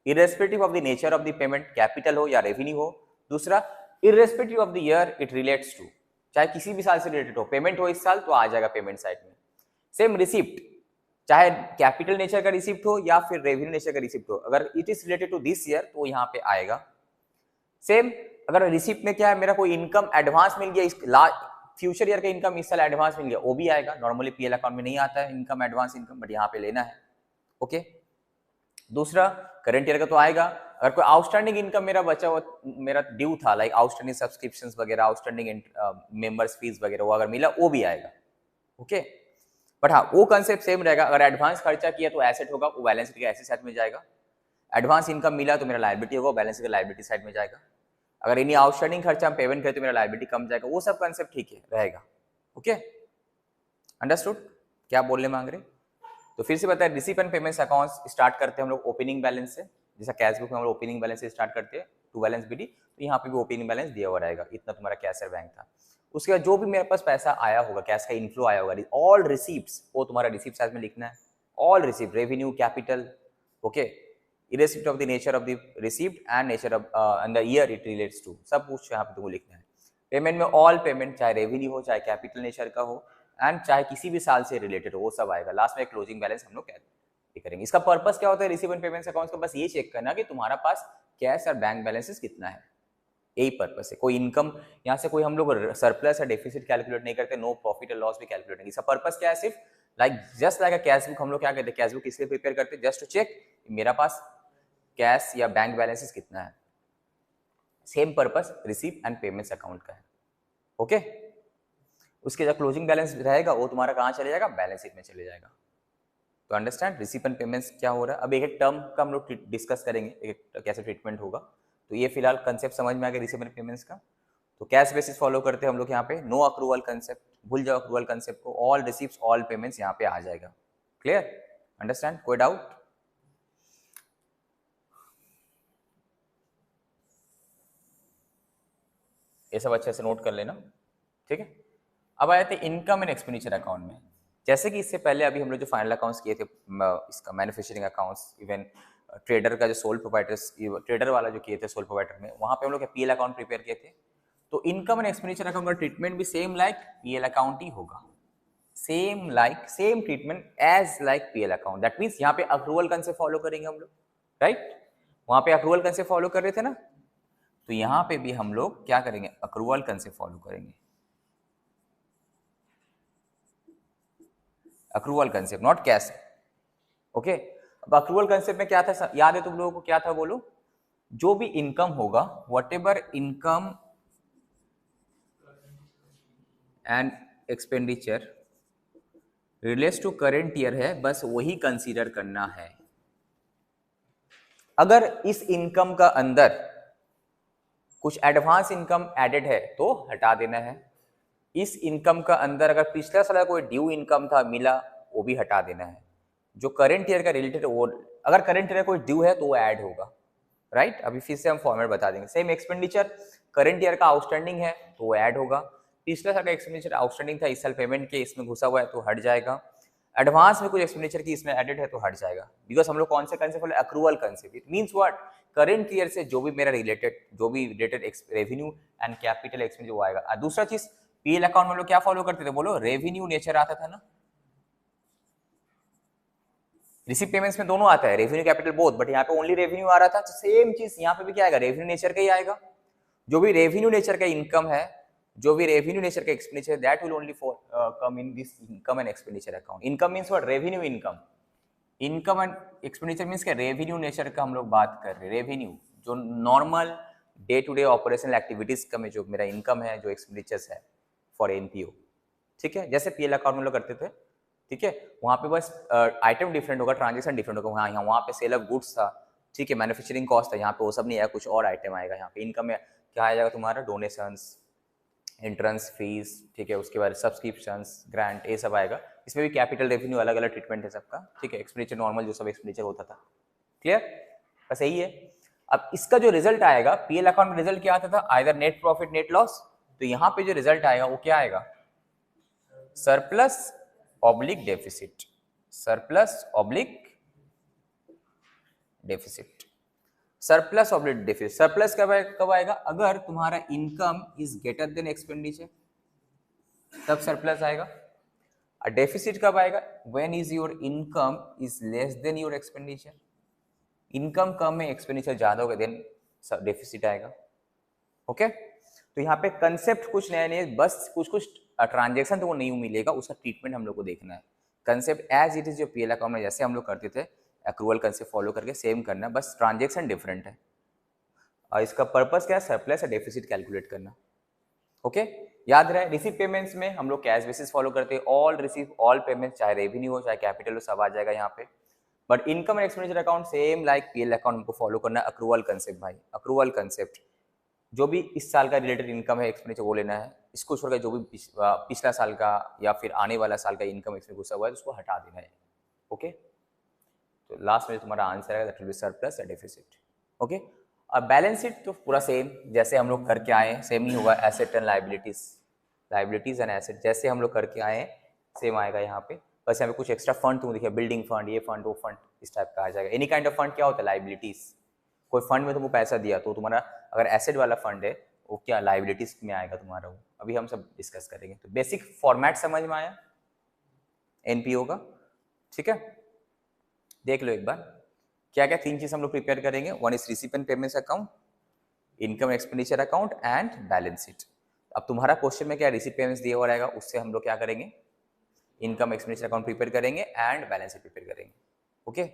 irrespective of the nature of the payment, capital हो या रेवेन्यू हो। दूसरा, irrespective of the year it relates to, चाहे किसी भी साल से रिलेटेड हो, पेमेंट हो इस साल तो आ जाएगा पेमेंट साइड में। सेम रिसिप्ट, चाहे कैपिटल नेचर का रिसिप्ट हो या फिर रेवेन्यू नेचर का रिसिप्ट हो, अगर it is related to this year तो यहाँ पे आएगा। सेम, अगर रिसिप्ट में क्या है, मेरा कोई इनकम एडवांस मिल गया, इस फ्यूचर ईयर का इनकम इस साल एडवांस मिल गया वो भी आएगा। नॉर्मली पीएल अकाउंट में नहीं आता है इनकम, एडवांस इनकम, बट यहाँ पे लेना है। ओके, दूसरा करंट ईयर का तो आएगा, अगर कोई आउटस्टैंडिंग इनकम मेरा बचा हुआ, मेरा ड्यू था, लाइक आउटस्टैंडिंग सब्सक्रिप्शंस वगैरह, आउटस्टैंडिंग मेंबर्स फीस वगैरह, वो अगर मिला वो भी आएगा। ओके, बट हाँ वो कंसेप्ट सेम रहेगा, अगर एडवांस खर्चा किया तो एसेट होगा, वो बैलेंस शीट के एसेट साइड में जाएगा, एडवांस इनकम मिला तो मेरा लायबिलिटी होगा, बैलेंस शीट के लायबिलिटी साइड में जाएगा, अगर इन्हीं आउटस्टैंडिंग खर्चा हम पेमेंट करें तो मेरा लायबिलिटी कम जाएगा, वो सब कंसेप्ट ठीक है रहेगा। ओके, अंडरस्टूड क्या बोलने मांग रहे। तो फिर से बताए, receive and payments accounts start करते हैं हम लोग ओपनिंग बैलेंस से, जैसा कैश बुक में हम लोग ओपनिंग बैलेंस से स्टार्ट करते हैं टू बैलेंस बीडी, तो यहाँ पे भी ओपनिंग बैलेंस दिया हुआ रहेगा, इतना तुम्हारा कैश और बैंक था। उसके बाद जो भी मेरे पास पैसा आया होगा, कैश का इनफ्लो आया होगा, ऑल रिसीप्ट्स, वो तुम्हारा रिसीप्ट साइड में लिखना है, all receipt, revenue, capital. Okay, irrespective of the nature of the receipt and nature of and the year it relates to, सब कुछ यहाँ पे तुमको लिखना है। पेमेंट में ऑल पेमेंट, चाहे रेवेन्यू हो, चाहे कैपिटल नेचर का हो, एंड चाहे किसी भी साल से रिलेटेड हो, वो सब आएगा। लास्ट में क्लोजिंग बैलेंस हम लोग कैलकुलेट करेंगे। इसका पर्पस क्या होता है रिसीव एंड पेमेंट्स अकाउंट्स का, बस ये चेक करना कि तुम्हारा पास कैश और बैंक बैलेंसेस कितना है, यही पर्पस है। कोई इनकम यहाँ से कोई हम लोग सरप्लस या डेफिसिट कैलकुलेट नहीं करते, नो प्रॉफिट और लॉस भी कैलकुलेट नहीं। इसका पर्पस क्या है, सिर्फ just like a cash book हम लोग क्या करते हैं, कैश बुक इसलिए प्रिपेयर करते हैं जस्ट टू चेक मेरा पास कैश या बैंक बैलेंसेस कितना है। Same purpose receive and payments account का है। ओके, उसके जो क्लोजिंग बैलेंस रहेगा वो तुम्हारा कहाँ चले जाएगा, बैलेंस शीट में चले जाएगा। तो अंडरस्टैंड रिसीव एंड पेमेंट्स क्या हो रहा है। अब एक एक टर्म का हम लोग डिस्कस करेंगे, एक कैसे ट्रीटमेंट होगा। तो ये फिलहाल कंसेप्ट समझ में आ गया रिसीव एंड पेमेंट्स का। तो कैश बेसिस फॉलो करते हैं हम लोग यहाँ पे, नो अक्रूवल कंसेप्ट, भूल जाओ अक्रूवल कंसेप्ट को, ऑल रिसीव्स ऑल पेमेंट्स यहाँ पे आ जाएगा। क्लियर, अंडरस्टैंड, कोई डाउट। ये सब अच्छे से नोट कर लेना, ठीक है। अब आए थे इनकम एंड एक्सपेंडिचर अकाउंट में। जैसे कि इससे पहले अभी हम लोग जो फाइनल अकाउंट्स किए थे, इसका मैन्युफैक्चरिंग अकाउंट्स, इवन ट्रेडर का जो सोल प्रोप्राइटर्स, ट्रेडर वाला जो किए थे सोल प्रोप्राइटर में, वहाँ पे हम लोग पीएल अकाउंट प्रिपेयर किए थे। तो इनकम एंड एक्सपेंडिचर अकाउंट का ट्रीटमेंट भी सेम लाइक पीएल अकाउंट ही होगा, same treatment as like PL account. That means यहाँ पे अक्रूवल कंसेप्ट फॉलो करेंगे हम लोग, राइट। वहां पे अक्रूवल कंसेप्ट फॉलो कर रहे थे ना, तो यहाँ पे भी हम लोग क्या करेंगे, अक्रूवल कंसेप्ट फॉलो करेंगे, accrual concept, not cash. Okay, अब अक्रूवल कंसेप्ट में क्या था, याद है तुम लोगों को, क्या था बोलो, जो भी इनकम होगा, whatever income and expenditure relates to current year है, बस वही कंसीडर करना है। अगर इस इनकम का अंदर कुछ एडवांस इनकम एडेड है तो हटा देना है। इस इनकम का अंदर अगर पिछला साल कोई ड्यू इनकम था मिला, वो भी हटा देना है। जो करंट ईयर का रिलेटेड, वो अगर करंट ईयर कोई ड्यू है तो वो ऐड होगा, राइट। अभी फिर से हम फॉर्मेट बता देंगे। सेम एक्सपेंडिचर करंट ईयर का आउटस्टैंडिंग है तो वो ऐड होगा। पिछला साल का एक्सपेंडिचर आउटस्टैंडिंग था, इस साल पेमेंट के इसमें घुसा हुआ है तो हट जाएगा। एडवांस में कुछ एक्सपेंडिचर की इसमें एडेड है तो हट जाएगा। बिकॉज हम लोग कौन से कंसेप्ट बोले, accrual concept. It means what, current year से जो भी मेरा रिलेटेड, जो भी related revenue and capital expenditure वो आएगा। और दूसरा चीज, पीएल अकाउंट में लोग क्या फॉलो करते थे बोलो, रेवेन्यू नेचर आता था ना। रिसीव पेमेंट्स में दोनों आता है, रेवेन्यू कैपिटल बोथ, बट यहाँ पे ओनली रेवेन्यू आ रहा था। तो सेम चीज यहाँ पे भी क्या आएगा, रेवेन्यू नेचर का ही आएगा। जो भी रेवेन्यू नेचर का इनकम है, जो भी रेवेन्यू नेचर का expenditure, that will only come in this income and expenditure account. Income means what, revenue income. Income and expenditure means क्या, रेवेन्यू नेचर का हम लोग बात कर रहे हैं। रेवेन्यू जो normal day to day operational activities का में जो मेरा इनकम है, जो एक्सपेंडिचर्स है फॉर एनपीओ, ठीक है, जैसे पीएल अकाउंट में लोग करते थे, ठीक है। वहां पे बस आइटम डिफरेंट होगा, ट्रांजेक्शन डिफरेंट होगा। वहाँ पे सेल ऑफ गुड्स था, ठीक है, मैन्युफैक्चरिंग कॉस्ट था, यहाँ पे वो सब नहीं आया, कुछ और आइटम आएगा। यहाँ पे इनकम में क्या आएगा तुम्हारा, डोनेशंस, एंट्रेंस फीस, ठीक है, उसके बाद सब्सक्रिप्शंस, ग्रांट, ये सब आएगा। इसमें भी कैपिटल रेवेन्यू अलग अलग ट्रीटमेंट है सबका, ठीक है। एक्सपेंडिचर नॉर्मल जो सब एक्सपेंडिचर होता था, क्लियर, बस यही है। अब इसका जो रिजल्ट आएगा पीएल अकाउंट में, रिजल्ट क्या आता था, either net profit, net loss. तो यहाँ पे जो रिजल्ट आएगा वो क्या आएगा, surplus oblique deficit, surplus oblique deficit, surplus oblique deficit. Surplus कब आएगा, अगर तुम्हारा income is greater than expenditure, तब सरप्लस आएगा। और डेफिसिट कब आएगा, when is your income is less than your expenditure. Income कम है, एक्सपेंडिचर ज्यादा होगा, देन डेफिसिट आएगा। ओके, तो यहाँ पे कंसेप्ट कुछ नया नहीं है, बस कुछ कुछ ट्रांजेक्शन तो वो नहीं मिलेगा, उसका ट्रीटमेंट हम लोग को देखना है। कंसेप्ट एज इट इज जो पीएल अकाउंट में जैसे हम लोग करते थे, अक्रूवल कंसेप्ट फॉलो करके सेम करना, बस ट्रांजेक्शन डिफरेंट है। और इसका पर्पस क्या है, सरप्लस या डेफिसिट कैलकुलेट करना। ओके, याद रहे, रिसीव पेमेंट्स में हम लोग कैश बेसिस फॉलो करते हैं। ऑल रिसीव, ऑल पेमेंट्स, चाहे रेवेन्यू हो चाहे कैपिटल हो, सब आ जाएगा यहाँ पे। But income and expenditure account same like PL account हमको फॉलो करना है, अक्रूवल कंसेप्ट भाई, अक्रूवल कंसेप्ट। जो भी इस साल का रिलेटेड इनकम है, एक्सपेंडिचर, वो लेना है। इसको छोड़कर जो भी पिछला साल का या फिर आने वाला साल का इनकम एक्सपेंस घुसा हुआ है, उसको हटा देना है। ओके, तो लास्ट में तुम्हारा आंसर है दैट विल बी सरप्लस या डेफिसिट। ओके, अब बैलेंस शीट तो पूरा सेम जैसे हम लोग करके आए, सेम ही होगा। Asset and liabilities, liabilities and asset जैसे हम लोग करके आए सेम आएगा यहाँ पे। बस यहाँ पे कुछ एक्स्ट्रा फंड तुम देखिए, बिल्डिंग फंड, ये फंड, वो फंड, इस टाइप का आ जाएगा। एनी काइंड ऑफ फंड क्या होता है, लाइबिलिटीज। कोई फंड में तुमको पैसा दिया तो तुम्हारा अगर एसेट वाला फंड है वो क्या लाइबिलिटीज में आएगा तुम्हारा, वो अभी हम सब डिस्कस करेंगे। तो बेसिक फॉर्मेट समझ में आया एनपीओ का, ठीक है। देख लो एक बार क्या क्या तीन चीज हम लोग प्रिपेयर करेंगे। One is receipt and payments account, income expenditure account and balance sheet. अब तुम्हारा क्वेश्चन में क्या रिसीप पेमेंट्स दिया हुआ रहेगा, उससे हम लोग क्या करेंगे, इनकम एक्सपेंडिचर अकाउंट प्रिपेयर करेंगे एंड बैलेंस शीट प्रिपेयर करेंगे। ओके,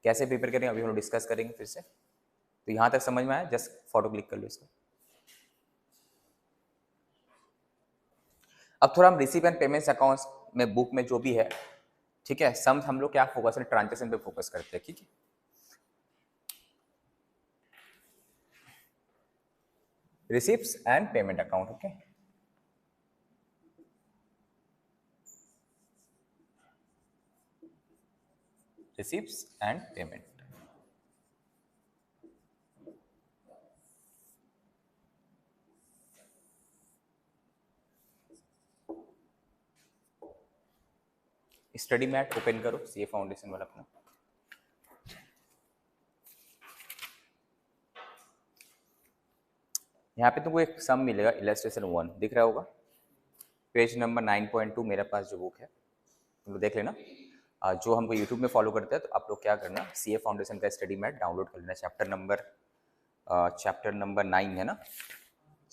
कैसे प्रिपेयर करेंगे अभी हम लोग डिस्कस करेंगे फिर से। तो यहां तक समझ में आया, जस्ट फोटो क्लिक कर लो इसका। अब थोड़ा हम रिसीव एंड पेमेंट्स अकाउंट्स में बुक में जो भी है, ठीक है, सम हम लोग क्या फोकस है, ट्रांजेक्शन पे फोकस करते हैं, ठीक है। Receipts and payment account, okay. Receipts and payment, study mat open करो, सीए फाउंडेशन वाला अपना। यहाँ पे तुमको एक सम मिलेगा, इलस्ट्रेशन 1 दिख रहा होगा, पेज नंबर 9.2 मेरे पास जो बुक है तुम लोग देख लेना। जो हमको यूट्यूब में फॉलो करते हैं तो आप लोग क्या करना, CA फाउंडेशन का स्टडी मैट डाउनलोड कर लेना। चैप्टर नंबर 9 है ना,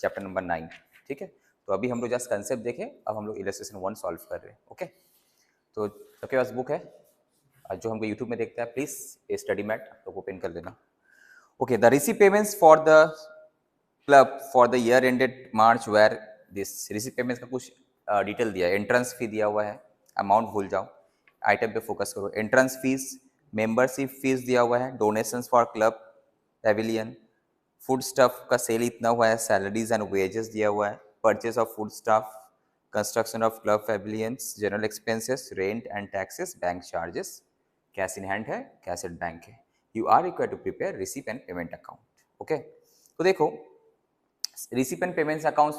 चैप्टर नंबर 9, ठीक है। तो अभी हम लोग जस्ट कंसेप्ट देखें, अब हम लोग इलस्ट्रेशन 1 सॉल्व कर रहे हैं। ओके, तो सबके पास बुक है, जो हमको यूट्यूब में देखता है प्लीज स्टडी मैट आप लोग ओपन कर देना। Okay, the receive payments for the club for the year ended March where this. Receive payments का कुछ डिटेल दिया है, एंट्रेंस फी दिया हुआ है, अमाउंट भूल जाओ, आइटम पे फोकस करो। एंट्रेंस फीस, मेंबरशिप फीस दिया हुआ है, donations for club pavilion, food stuff का सेल इतना हुआ है, सैलरीज एंड वेजेस दिया हुआ है, purchase of food stuff, construction of club pavilions, general expenses, rent and taxes, bank charges, cash in hand है, कैश एट बैंक है। You are required to prepare receipt and payment account. Okay, तो देखो receipt and payments account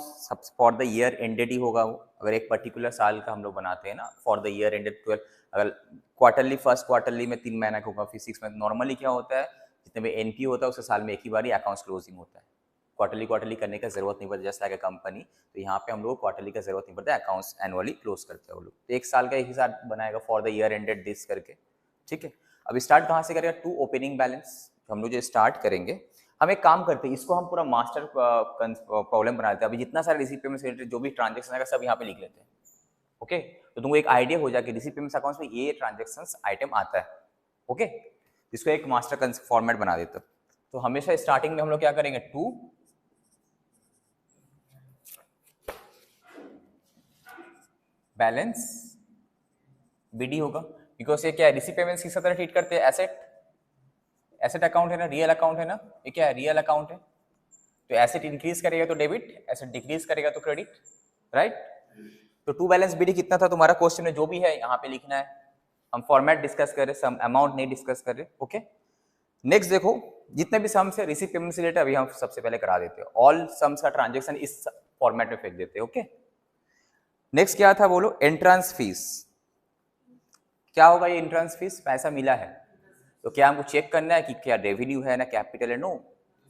for the year ended ही होगा वो। अगर एक particular साल का हम लोग बनाते हैं ना, फॉर द ईयर एंडेड 12, अगर क्वार्टरली, फर्स्ट क्वार्टरली में 3 महीना का होगा, फिर 6 मंथ। नॉर्मली क्या होता है, जितने भी एनपीओ होता है उससे साल में एक ही बार ही अकाउंट्स क्लोजिंग होता है। क्वार्टरली करने का जरूरत नहीं पड़ता, जस्ट लाइक अ कंपनी। तो यहाँ पे हम लोग क्वार्टरली का जरूरत नहीं पड़ता, अकाउंट्स एनुअली क्लोज करते हैं वो लोग। तो एक साल का एक ही साथ बनाएगा for the year ended this करके, ठीक है। अब स्टार्ट कहाँ से करेगा, टू ओपनिंग बैलेंस। हम लोग जो स्टार्ट करेंगे, हम एक काम करते हैं, इसको हम पूरा मास्टर प्रॉब्लम बना देते हैं। अभी जितना सारा रिसीव पेमेंट से रिलेटेड जो भी ट्रांजेक्शन आएगा सब यहाँ पे लिख लेते हैं। ओके, तो तुमको एक आइडिया हो जाए कि रिसीव पेमेंट्स अकाउंट्स में ये ट्रांजेक्शंस आइटम आता है। ओके, इसको एक मास्टर फॉर्मेट बना देते हैं। तो हमेशा स्टार्टिंग में हम लोग क्या करेंगे, टू बैलेंस बीडी होगा, बिकॉज ये क्या है, रिसीव पेमेंट्स किस तरह ट्रीट करते हैं, एसेट अकाउंट है ना, रियल अकाउंट है ना, ये क्या है, रियल अकाउंट है। तो एसेट इंक्रीज करेगा तो डेबिट, एसेट डिक्रीज करेगा तो क्रेडिट, राइट। तो टू बैलेंस बीडी कितना था तुम्हारा क्वेश्चन में, जो भी है यहाँ पे लिखना है। हम फॉर्मेट डिस्कस कर रहे, सम अमाउंट नहीं डिस्कस कर रहे। ओके, नेक्स्ट देखो, जितने भी सम्स है रिसीव पेमेंट से रिलेटेड अभी हम सबसे पहले करा देते हैं। ऑल सम्स का ट्रांजेक्शन इस फॉर्मेट में फेंक देते हैं। ओके, नेक्स्ट क्या था बोलो, एंट्रेंस फीस। क्या होगा ये एंट्रेंस फीस, पैसा मिला है तो क्या हमको चेक करना है कि क्या रेवेन्यू है ना कैपिटल है, नो,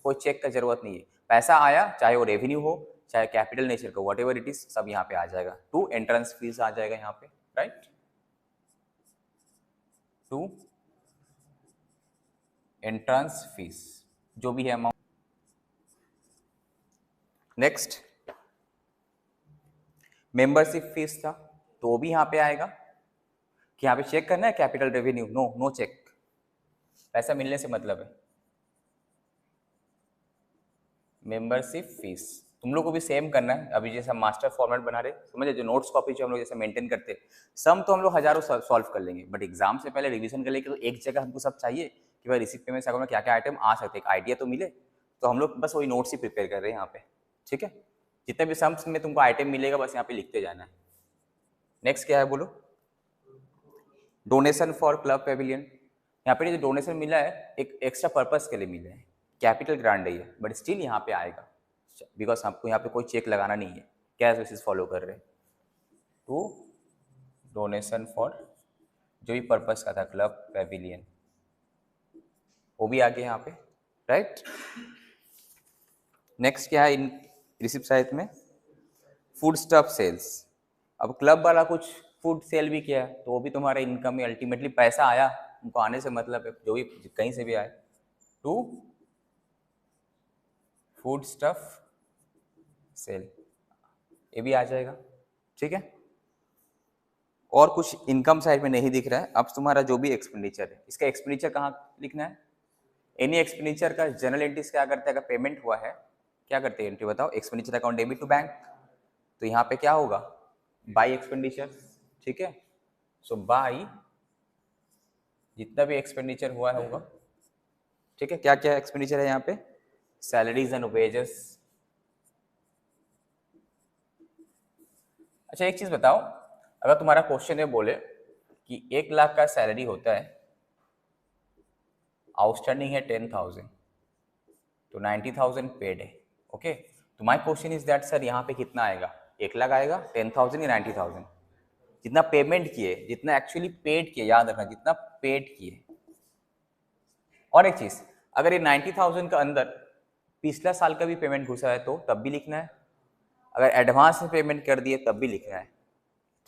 कोई चेक का जरूरत नहीं है। पैसा आया, चाहे वो रेवेन्यू हो चाहे कैपिटल नेचर का, वट एवर इट इज, सब यहाँ पे आ जाएगा। टू एंट्रेंस फीस आ जाएगा यहाँ पे, राइट, टू एंट्रेंस फीस जो भी है अमाउंट। नेक्स्ट मेंबरशिप फीस था तो वो भी यहाँ पे आएगा कि यहाँ पे चेक करना है capital revenue, no, no check, पैसा मिलने से मतलब है। मेंबरशिप फीस तुम लोग को भी सेम करना है, अभी जैसा मास्टर फॉर्मेट बना रहे, समझे, जो नोट्स कॉपी जो हम लोग जैसे मेंटेन करते हैं, सम तो हम लोग हजारों सॉल्व कर लेंगे, बट एग्जाम से पहले रिवीजन कर लेंगे तो एक जगह हमको सब चाहिए कि भाई रिसीव पेमेंट अकाउंट में क्या क्या आइटम आ सकते हैं, एक आइडिया तो मिले। तो हम लोग बस वही नोट्स ही प्रिपेयर कर रहे हैं यहाँ पे, ठीक है। जितने भी सम्स में तुमको आइटम मिलेगा बस यहाँ पे लिखते जाना है। नेक्स्ट क्या है बोलो, डोनेशन फॉर क्लब पेविलियन। यहाँ पे जो डोनेशन मिला है एक एक्स्ट्रा पर्पस के लिए मिले हैं, कैपिटल ग्रांड है बट स्टिल यहाँ पे आएगा बिकॉज आपको यहाँ पे कोई चेक लगाना नहीं है, कैश बेसिस फॉलो कर रहे हैं। टू डोनेशन फॉर जो भी पर्पस का था क्लब पेविलियन, वो भी आ गया यहाँ पे, राइट। नेक्स्ट क्या है इन रिसिप्ट साइड में, फूड स्टफ सेल्स। अब क्लब वाला कुछ फूड सेल भी किया है तो वो भी तुम्हारा इनकम में अल्टीमेटली पैसा आया, उनको आने से मतलब है, जो भी कहीं से भी आए। टू फूड स्टफ सेल, ये भी आ जाएगा, ठीक है। और कुछ इनकम साइड में नहीं दिख रहा है। अब तुम्हारा जो भी एक्सपेंडिचर है, इसका एक्सपेंडिचर कहाँ लिखना है, एनी एक्सपेंडिचर का जनरल एंट्रीज क्या करते हैं, अगर पेमेंट हुआ है क्या करते हैं एंट्री बताओ, expenditure account debit to bank. तो यहाँ पे क्या होगा, बाई एक्सपेंडिचर, ठीक है। सो बाई जितना भी एक्सपेंडिचर हुआ है होगा, ठीक है। क्या क्या एक्सपेंडिचर है यहाँ पे, सैलरीज एंड वेजेस। अच्छा एक चीज बताओ, अगर तुम्हारा क्वेश्चन है बोले कि 1 लाख का सैलरी होता है, आउटस्टैंडिंग है 10,000, तो 90,000 पेड है, ओके। तो my question is that sir यहाँ पे कितना आएगा, 1 लाख आएगा, 10,000 या 90,000, जितना पेमेंट किए, जितना एक्चुअली पेड किए, याद रखना जितना पेड किए। और एक चीज, अगर ये 90,000 का अंदर पिछला साल का भी पेमेंट घुसा है तो तब भी लिखना है, अगर एडवांस में पेमेंट कर दिए तब भी लिखना है,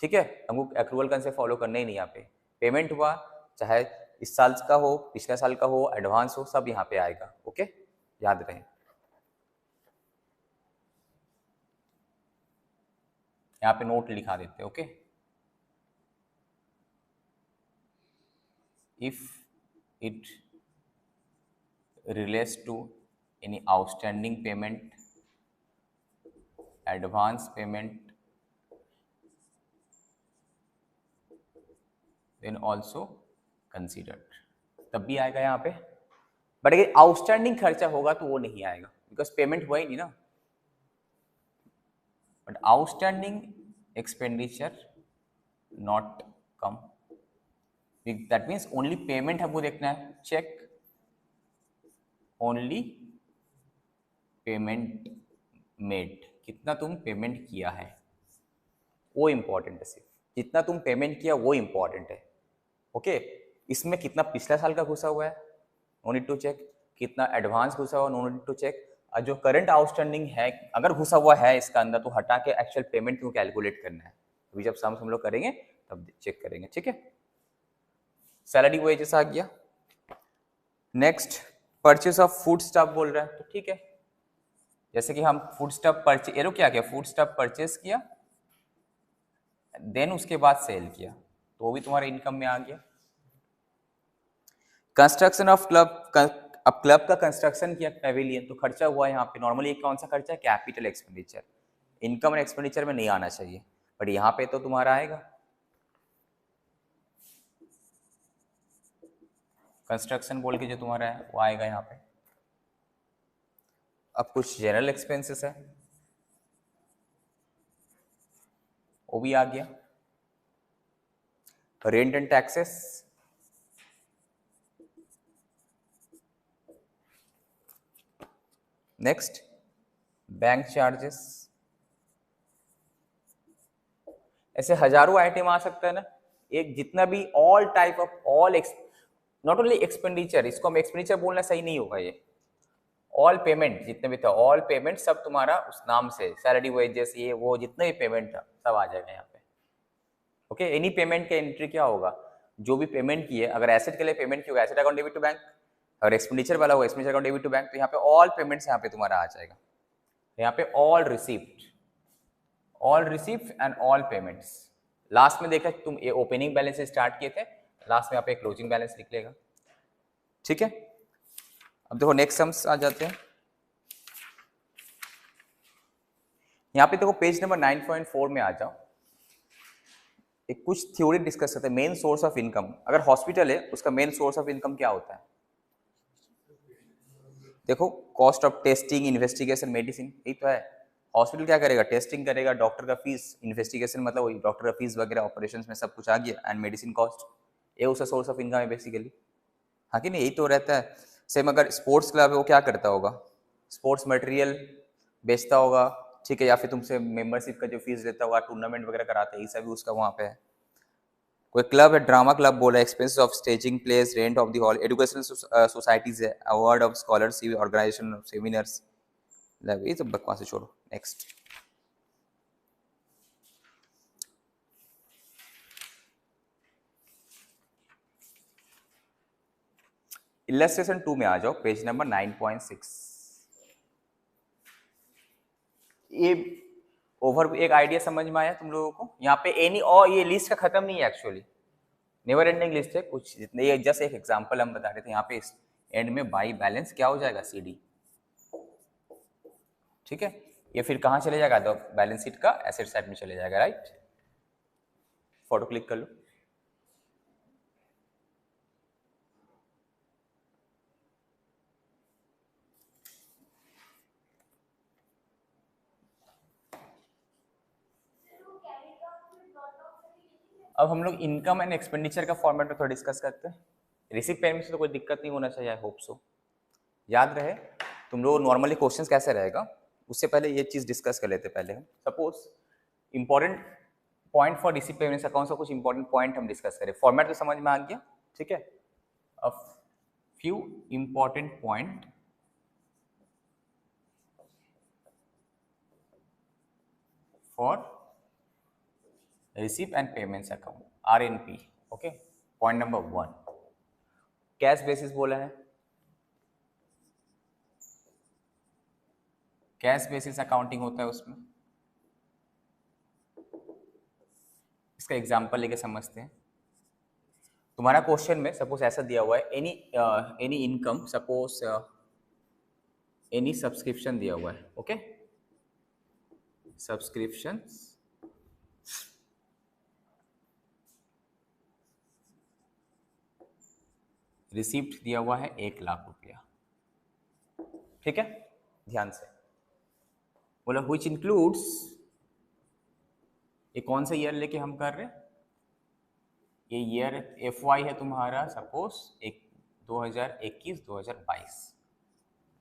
ठीक है। हमको एक्रूवल कंसेप्ट फॉलो करना ही नहीं यहाँ पे, पेमेंट हुआ, चाहे इस साल का हो, पिछले साल का हो, एडवांस हो, सब यहाँ पे आएगा। ओके, याद रहे। यहाँ पे नोट लिखा देते। Okay, if it relates to any outstanding payment, advance payment, then also considered, तब भी आएगा यहाँ पे। बट अगर आउटस्टैंडिंग खर्चा होगा तो वो नहीं आएगा, बिकॉज पेमेंट हुआ ही नहीं ना। But outstanding expenditure not come, that means only payment हमको देखना है। चेक ओनली पेमेंट मेड, कितना तुम पेमेंट किया है वो इंपॉर्टेंट है। सिर्फ जितना तुम पेमेंट किया वो इंपॉर्टेंट है। ओके, इसमें कितना पिछला साल का घुसा हुआ है, नो नीड टू चेक। कितना एडवांस घुसा हुआ, नो नीड टू चेक। और जो करंट आउटस्टैंडिंग है अगर घुसा हुआ है इसका अंदर, तो हटा के एक्चुअल पेमेंट क्यों कैलकुलेट करना है। अभी जब सम्स हम लोग करेंगे तब चेक करेंगे। ठीक है, सैलरी वेजेस आ गया। Next purchase of food stuff बोल रहा है, तो ठीक है, जैसे कि हम फूड स्टफ परचेज, ये क्या किया, फूड स्टफ परचेस किया, देन उसके बाद सेल किया, तो वो भी तुम्हारे इनकम में आ गया। कंस्ट्रक्शन ऑफ क्लब, अब क्लब का कंस्ट्रक्शन किया पेविलियन, तो खर्चा हुआ यहाँ पे। नॉर्मली कौन सा खर्चा है, कैपिटल एक्सपेंडिचर, इनकम और एक्सपेंडिचर में नहीं आना चाहिए, बट यहाँ पे तो तुम्हारा आएगा। कंस्ट्रक्शन बोल के जो तुम्हारा है वो आएगा यहाँ पे। अब कुछ जनरल एक्सपेंसेस है, वो भी आ गया। Rent and taxes, next bank charges. ऐसे हजारों आइटम आ सकता है ना, एक जितना भी all type of all not only expenditure, इसको हम एक्सपेंडिचर बोलना सही नहीं होगा, ये ऑल पेमेंट जितने भी था, ऑल पेमेंट सब तुम्हारा उस नाम से, सैलरी वेजेस ये वो जितने भी पेमेंट था सब आ जाएगा यहाँ पे। ओके, एनी पेमेंट का एंट्री क्या होगा, जो भी पेमेंट किए, अगर एसेट के लिए पेमेंट की होगा asset account debit to bank, अगर एक्सपेंडिचर वाला होगा expenditure account debit to bank, तो यहाँ पे ऑल पेमेंट्स यहाँ पे तुम्हारा आ जाएगा। यहाँ पे all receipt and all payments. Last में देखा तुम ये ओपनिंग बैलेंस से स्टार्ट किए थे, लास्ट में यहाँ पे क्लोजिंग बैलेंस निकलेगा। ठीक है, अब देखो नेक्स्ट सम्स आ जाते हैं। यहाँ पे देखो पेज नंबर 9.4 में आ जाओ, एक कुछ थ्योरी डिस्कस करते हैं। मेन सोर्स ऑफ इनकम, अगर हॉस्पिटल है उसका मेन सोर्स ऑफ इनकम क्या होता है, देखो cost of testing, investigation, medicine, यही तो है। हॉस्पिटल क्या करेगा, टेस्टिंग करेगा, डॉक्टर का फीस, इन्वेस्टिगेशन मतलब वही डॉक्टर का फीस वगैरह, ऑपरेशन में सब कुछ आ गया, एंड मेडिसिन कॉस्ट, ये उसका सोर्स ऑफ इनकम है बेसिकली। हाँ कि नहीं, यही तो रहता है। सेम अगर स्पोर्ट्स क्लब है वो क्या करता होगा, स्पोर्ट्स मटेरियल बेचता होगा, ठीक है, या फिर तुमसे मेंबरशिप का जो फीस लेता होगा, टूर्नामेंट वगैरह कराते हैं, ये सब भी उसका वहाँ पे है। कोई क्लब है, ड्रामा क्लब बोला, expenses of staging place, rent of the hall, educational societies है, award of scholarship, organisation of seminars, ये सब बकवास छोड़ो। नेक्स्ट इलस्ट्रेशन 2 में आ जाओ, पेज नंबर 9.6। ये ओवर एक आइडिया समझ में आया तुम लोगों को। यहाँ पे एनी और ये लिस्ट का खत्म नहीं है एक्चुअली, नेवर एंडिंग लिस्ट है कुछ जितने, ये जस्ट एक एग्जांपल हम बता रहे थे। यहाँ पे एंड में बाई बैलेंस क्या हो जाएगा, सीडी। ठीक है, ये फिर कहाँ चले जाएगा, तो बैलेंस शीट का एसेट साइड में चले जाएगा, राइट। फोटो क्लिक कर लो। अब हम लोग इनकम एंड एक्सपेंडिचर का फॉर्मेट में थोड़ा डिस्कस करते हैं। रिसिप्ट पेमेंट से तो कोई दिक्कत नहीं होना चाहिए, आई होप सो। याद रहे तुम लोग नॉर्मली क्वेश्चन कैसे रहेगा, उससे पहले ये चीज डिस्कस कर लेते पहले हम। Suppose important point for receipt payments account का कुछ इंपॉर्टेंट पॉइंट हम डिस्कस करें। फॉर्मेट तो समझ में आ गया, ठीक है। A few important point for receipt and payments account, RNP, okay. Point number 1, cash basis बोला है, कैश बेसिस अकाउंटिंग होता है उसमें। इसका एग्जांपल लेके समझते हैं। तुम्हारा क्वेश्चन में सपोज ऐसा दिया हुआ है, any income, suppose any subscription दिया हुआ है, ओके, सब्सक्रिप्शन रिसीप्ट दिया हुआ है 1,00,000 रुपया, ठीक है, ध्यान से बोला व्हिच इंक्लूड्स, ये कौन सा ईयर लेके हम कर रहे हैं, ये ईयर FY है तुम्हारा, सपोज 2021-2022,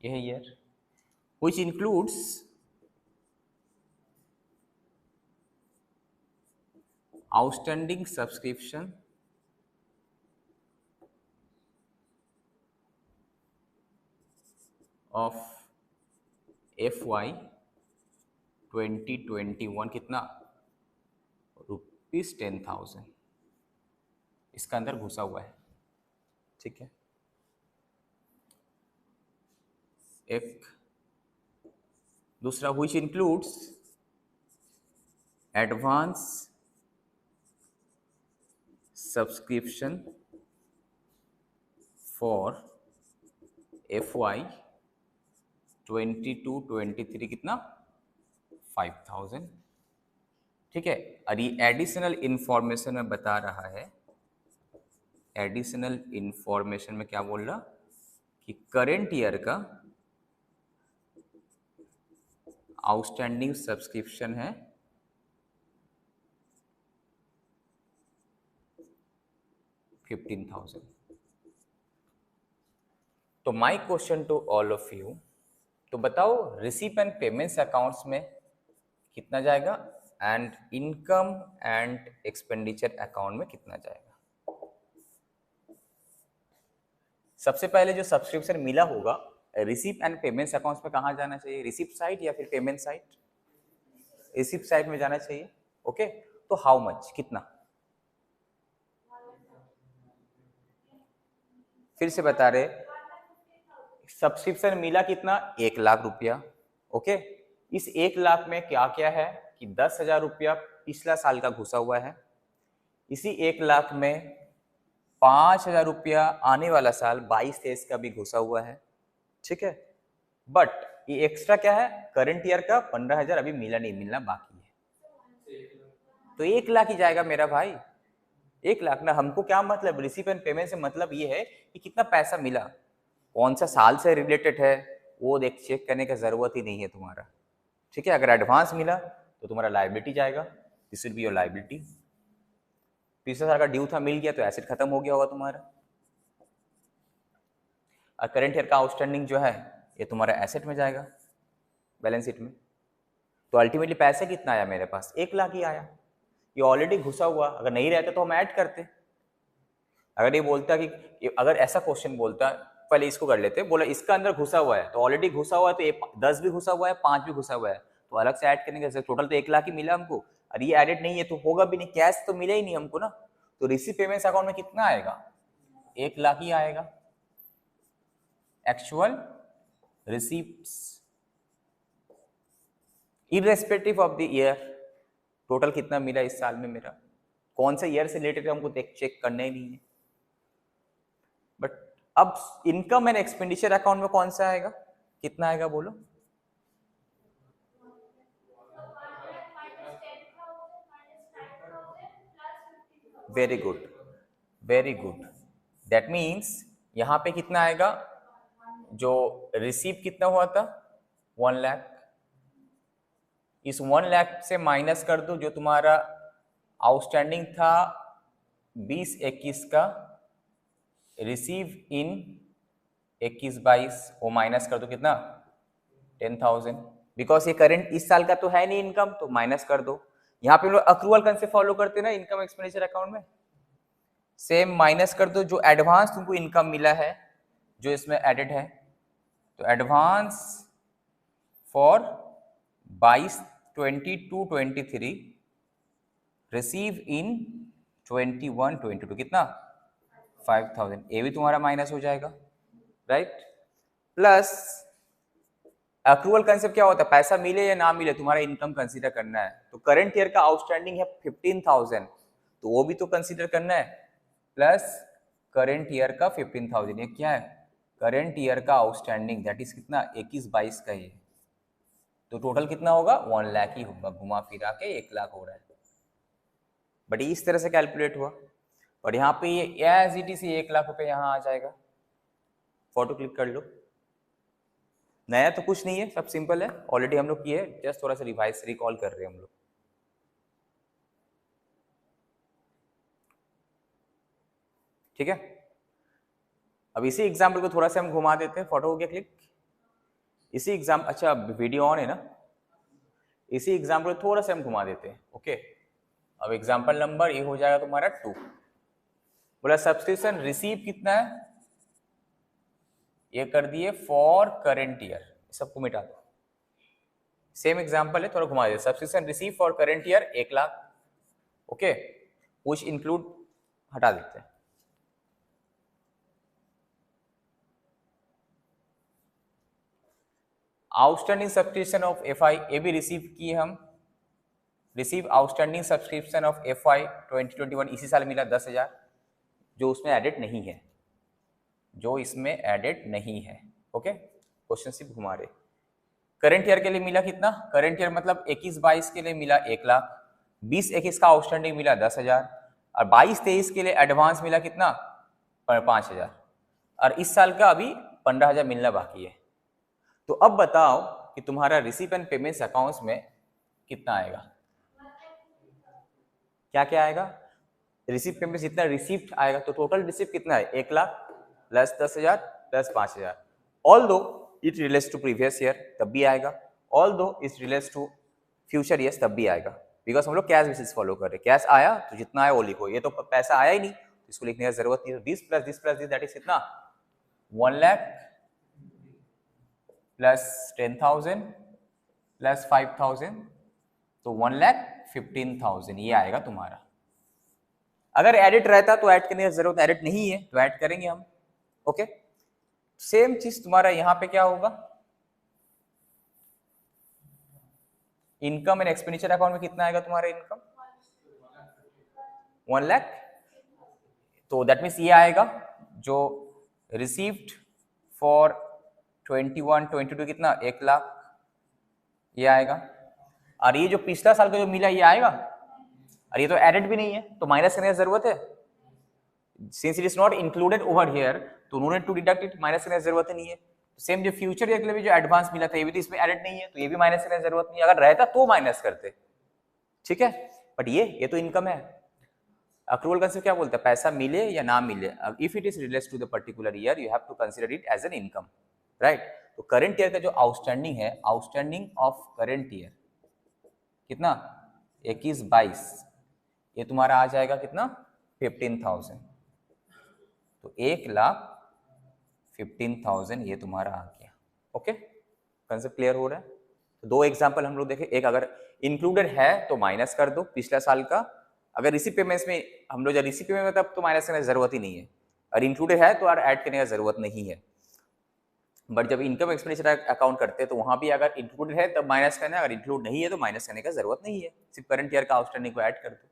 यह है year, which includes outstanding subscription of FY 2021, कितना, ₹10,000 इसका अंदर घुसा हुआ है, ठीक है। एक दूसरा which includes advance subscription for FY 22-23, कितना, 5,000, ठीक है। और ये एडिशनल इंफॉर्मेशन में बता रहा है, एडिशनल इंफॉर्मेशन में क्या बोल रहा कि करेंट ईयर का आउटस्टैंडिंग सब्सक्रिप्शन है 15,000। तो my question to all of you, तो बताओ रिसीप एंड पेमेंट्स अकाउंट्स में कितना जाएगा and income and expenditure account में कितना जाएगा। सबसे पहले जो सब्सक्रिप्शन मिला होगा रिसीप एंड पेमेंट्स अकाउंट्स में कहाँ जाना चाहिए, रिसीप साइड या फिर पेमेंट साइड, रिसीप साइड में जाना चाहिए, ओके। तो हाउ मच, कितना, फिर से बता रहे, सब्सक्रिप्शन मिला कितना, 1,00,000 रुपया, ओके। इस 1,00,000 में क्या क्या है कि 10,000 रुपया पिछला साल का घुसा हुआ है, इसी 1,00,000 में 5,000 रुपया आने वाला साल 22-23 का भी घुसा हुआ है, ठीक है। बट ये एक्स्ट्रा क्या है, करंट ईयर का 15,000 अभी मिला नहीं, मिलना बाकी है, तो 1,00,000 ही जाएगा मेरा भाई, 1,00,000 ना। हमको क्या मतलब, रिसीप एंड पेमेंट से मतलब ये है कि कितना पैसा मिला, कौन सा साल से रिलेटेड है वो देख चेक करने का जरूरत ही नहीं है तुम्हारा, ठीक है। अगर एडवांस मिला तो तुम्हारा लायबिलिटी जाएगा, this will be your liability. पिछले साल का ड्यू था, मिल गया तो एसेट खत्म हो गया होगा तुम्हारा। और करंट ईयर का आउटस्टैंडिंग जो है ये तुम्हारा एसेट में जाएगा, बैलेंस शीट में। तो अल्टीमेटली पैसे कितना आया मेरे पास, 1,00,000 ही आया, ये ऑलरेडी घुसा हुआ, अगर नहीं रहता तो हम ऐड करते। अगर ये बोलता कि अगर ऐसा क्वेश्चन बोलता, पहले इसको कर लेते, बोला इसका अंदर घुसा हुआ है, तो ऑलरेडी घुसा हुआ है, तो ये 10 भी घुसा हुआ है, 5 भी घुसा हुआ है, तो अलग से ऐड करने का, टोटल तो 1,00,000 ही मिला हमको, और ये एडेड नहीं है तो होगा भी नहीं, कैश तो मिला ही नहीं हमको ना। तो रिसीव पेमेंट्स अकाउंट में कितना आएगा, 1,00,000 ही आएगा। Actual receipts irrespective of the year, total कितना मिला इस साल में मेरा, कौन से ईयर से रिलेटेड हमको चेक करना ही नहीं है। बट अब इनकम एंड एक्सपेंडिचर अकाउंट में कौन सा आएगा, कितना आएगा बोलो, very good, very good. That means यहां पे कितना आएगा, जो रिसीव कितना हुआ था 1,00,000, इस 1,00,000 से माइनस कर दो जो तुम्हारा आउटस्टैंडिंग था 20-21 का, रिसीव इन 21-22, वो माइनस कर दो कितना 10,000, बिकॉज ये करंट इस साल का तो है नहीं इनकम, तो माइनस कर दो। यहाँ पे लोग अक्रूवल कंसेप्ट फॉलो करते ना इनकम एक्सपेंडिचर अकाउंट में, सेम माइनस कर दो जो एडवांस तुमको इनकम मिला है जो इसमें एडेड है, तो एडवांस फॉर 22-23 रिसीव इन 21-22 कितना 5000, ये भी तुम्हारा माइनस हो जाएगा, राइट। प्लस अक्रूवल कंसेप्ट क्या होता है, पैसा मिले या ना मिले तुम्हारा इनकम कंसीडर करना है। तो करंट ईयर का आउटस्टैंडिंग है 15,000, तो वो भी तो कंसीडर करना है, प्लस करंट ईयर का 15,000, ये क्या है, करंट ईयर का आउटस्टैंडिंग, दैट इज कितना, 21-22 का ये, तो टोटल कितना होगा, 1 लाख ही होगा, घुमा फिरा के 1 लाख हो रहा है। बट इस तरह से कैलकुलेट हुआ, और यहाँ पे ये एज इट इज 1 लाख रुपए यहाँ आ जाएगा। फोटो क्लिक कर लो। नया तो कुछ नहीं है, सब सिंपल है, ऑलरेडी हम लोग किए, जस्ट थोड़ा सा रिवाइज रिकॉल कर रहे हैं हम लोग। ठीक है, अब इसी एग्जाम्पल को थोड़ा सा हम घुमा देते हैं। फोटो हो गया क्लिक, इसी एग्जाम, अच्छा वीडियो ऑन है ना, इसी एग्जाम्पल को थोड़ा सा हम घुमा देते हैं। ओके, अब एग्जाम्पल नंबर ये हो जाएगा तुम्हारा 2। बोला सब्सक्रिप्शन रिसीव कितना है, ये कर दिए फॉर करंट ईयर, सबको मिटा दो। सेम एग्जांपल है, थोड़ा घुमा दे, subscription receive for current year 1 lakh. Okay, which include हटा देते हैं। आउटस्टैंडिंग सब्सक्रिप्शन ऑफ एफआई, ये भी रिसीव किए हम, receive outstanding subscription of FI 2021, इसी साल मिला 10,000, जो उसमें एडिट नहीं है, जो इसमें एडिट नहीं है। ओके, क्वेश्चन सिर्फ घुमा रहे। करंट ईयर के लिए मिला कितना, करंट ईयर मतलब 21-22 के लिए मिला 1 लाख, 20-21 का आउटस्टैंडिंग मिला 10,000, और 22-23 के लिए एडवांस मिला कितना, 5,000, और इस साल का अभी 15,000 मिलना बाकी है। तो अब बताओ कि तुम्हारा रिसीव एंड पेमेंट्स अकाउंट्स में कितना आएगा, क्या क्या आएगा, रिसीव पेमेंट जितना रिसीव्ड आएगा, तो टोटल रिसीव कितना है, 1 lakh plus 10,000 plus 5,000। Although it relates to previous year तब भी आएगा, although it relates to future years तब भी आएगा, बिकॉज हम लोग कैश बेसिस फॉलो कर रहे हैं। कैश आया तो जितना आया वो लिखो, ये तो पैसा आया ही नहीं, इसको लिखने की जरूरत नहीं। This plus this plus this, that is कितना, 1 लाख प्लस 10,000 प्लस 5,000, तो 1,15,000 ये आएगा तुम्हारा। अगर एडिट रहता तो ऐड करने की जरूरत, एडिट नहीं है तो ऐड करेंगे हम। ओके, सेम चीज तुम्हारा यहां पे क्या होगा, इनकम एंड एक्सपेंडिचर अकाउंट में कितना आएगा तुम्हारा इनकम, 1 लाख, तो दैट मीन्स ये आएगा जो रिसीव्ड फॉर 21-22 कितना, 1 लाख ये आएगा, और ये जो पिछला साल का जो मिला ये आएगा, और ये तो एडेड भी नहीं है तो माइनस करने की जरूरत है, since it is not included over here तो no need to deduct it, minus करने की जरूरत नहीं है। सेम जो फ्यूचर ईयर के लिए भी जो एडवांस मिला था ये भी तो इसमें एडेड नहीं है, तो ये भी माइनस करने की जरूरत नहीं है, अगर रहता तो माइनस करते। ठीक है, बट ये तो इनकम है। अक्रूवल कंसेप्ट क्या बोलता है, पैसा मिले या ना मिले, if it is related to the particular year you have to consider it as an income, right. तो करंट ईयर का जो आउटस्टैंडिंग है, आउटस्टैंडिंग ऑफ करंट ईयर कितना, 21-22, ये तुम्हारा आ जाएगा कितना, 15,000, तो 1,15,000 ये तुम्हारा आ गया। ओके, कंसेप्ट क्लियर हो रहा है। तो दो एग्जांपल हम लोग देखे, एक अगर इंक्लूडेड है तो माइनस कर दो पिछला साल का, अगर रिसीव पेमेंट्स में हम लोग जब रिसीव पेमेंट में तब तो माइनस करने की जरूरत ही नहीं है, और इंक्लूडेड है तो ऐड करने की जरूरत नहीं है। बट जब इनकम एक्सपेंडिचर अकाउंट करते हैं तो वहां भी अगर इंक्लूडेड है तब माइनस करना है, अगर इंक्लूड नहीं है तो माइनस करने का जरूरत नहीं है, सिर्फ करंट ईयर का आउटस्टैंडिंग को ऐड कर दो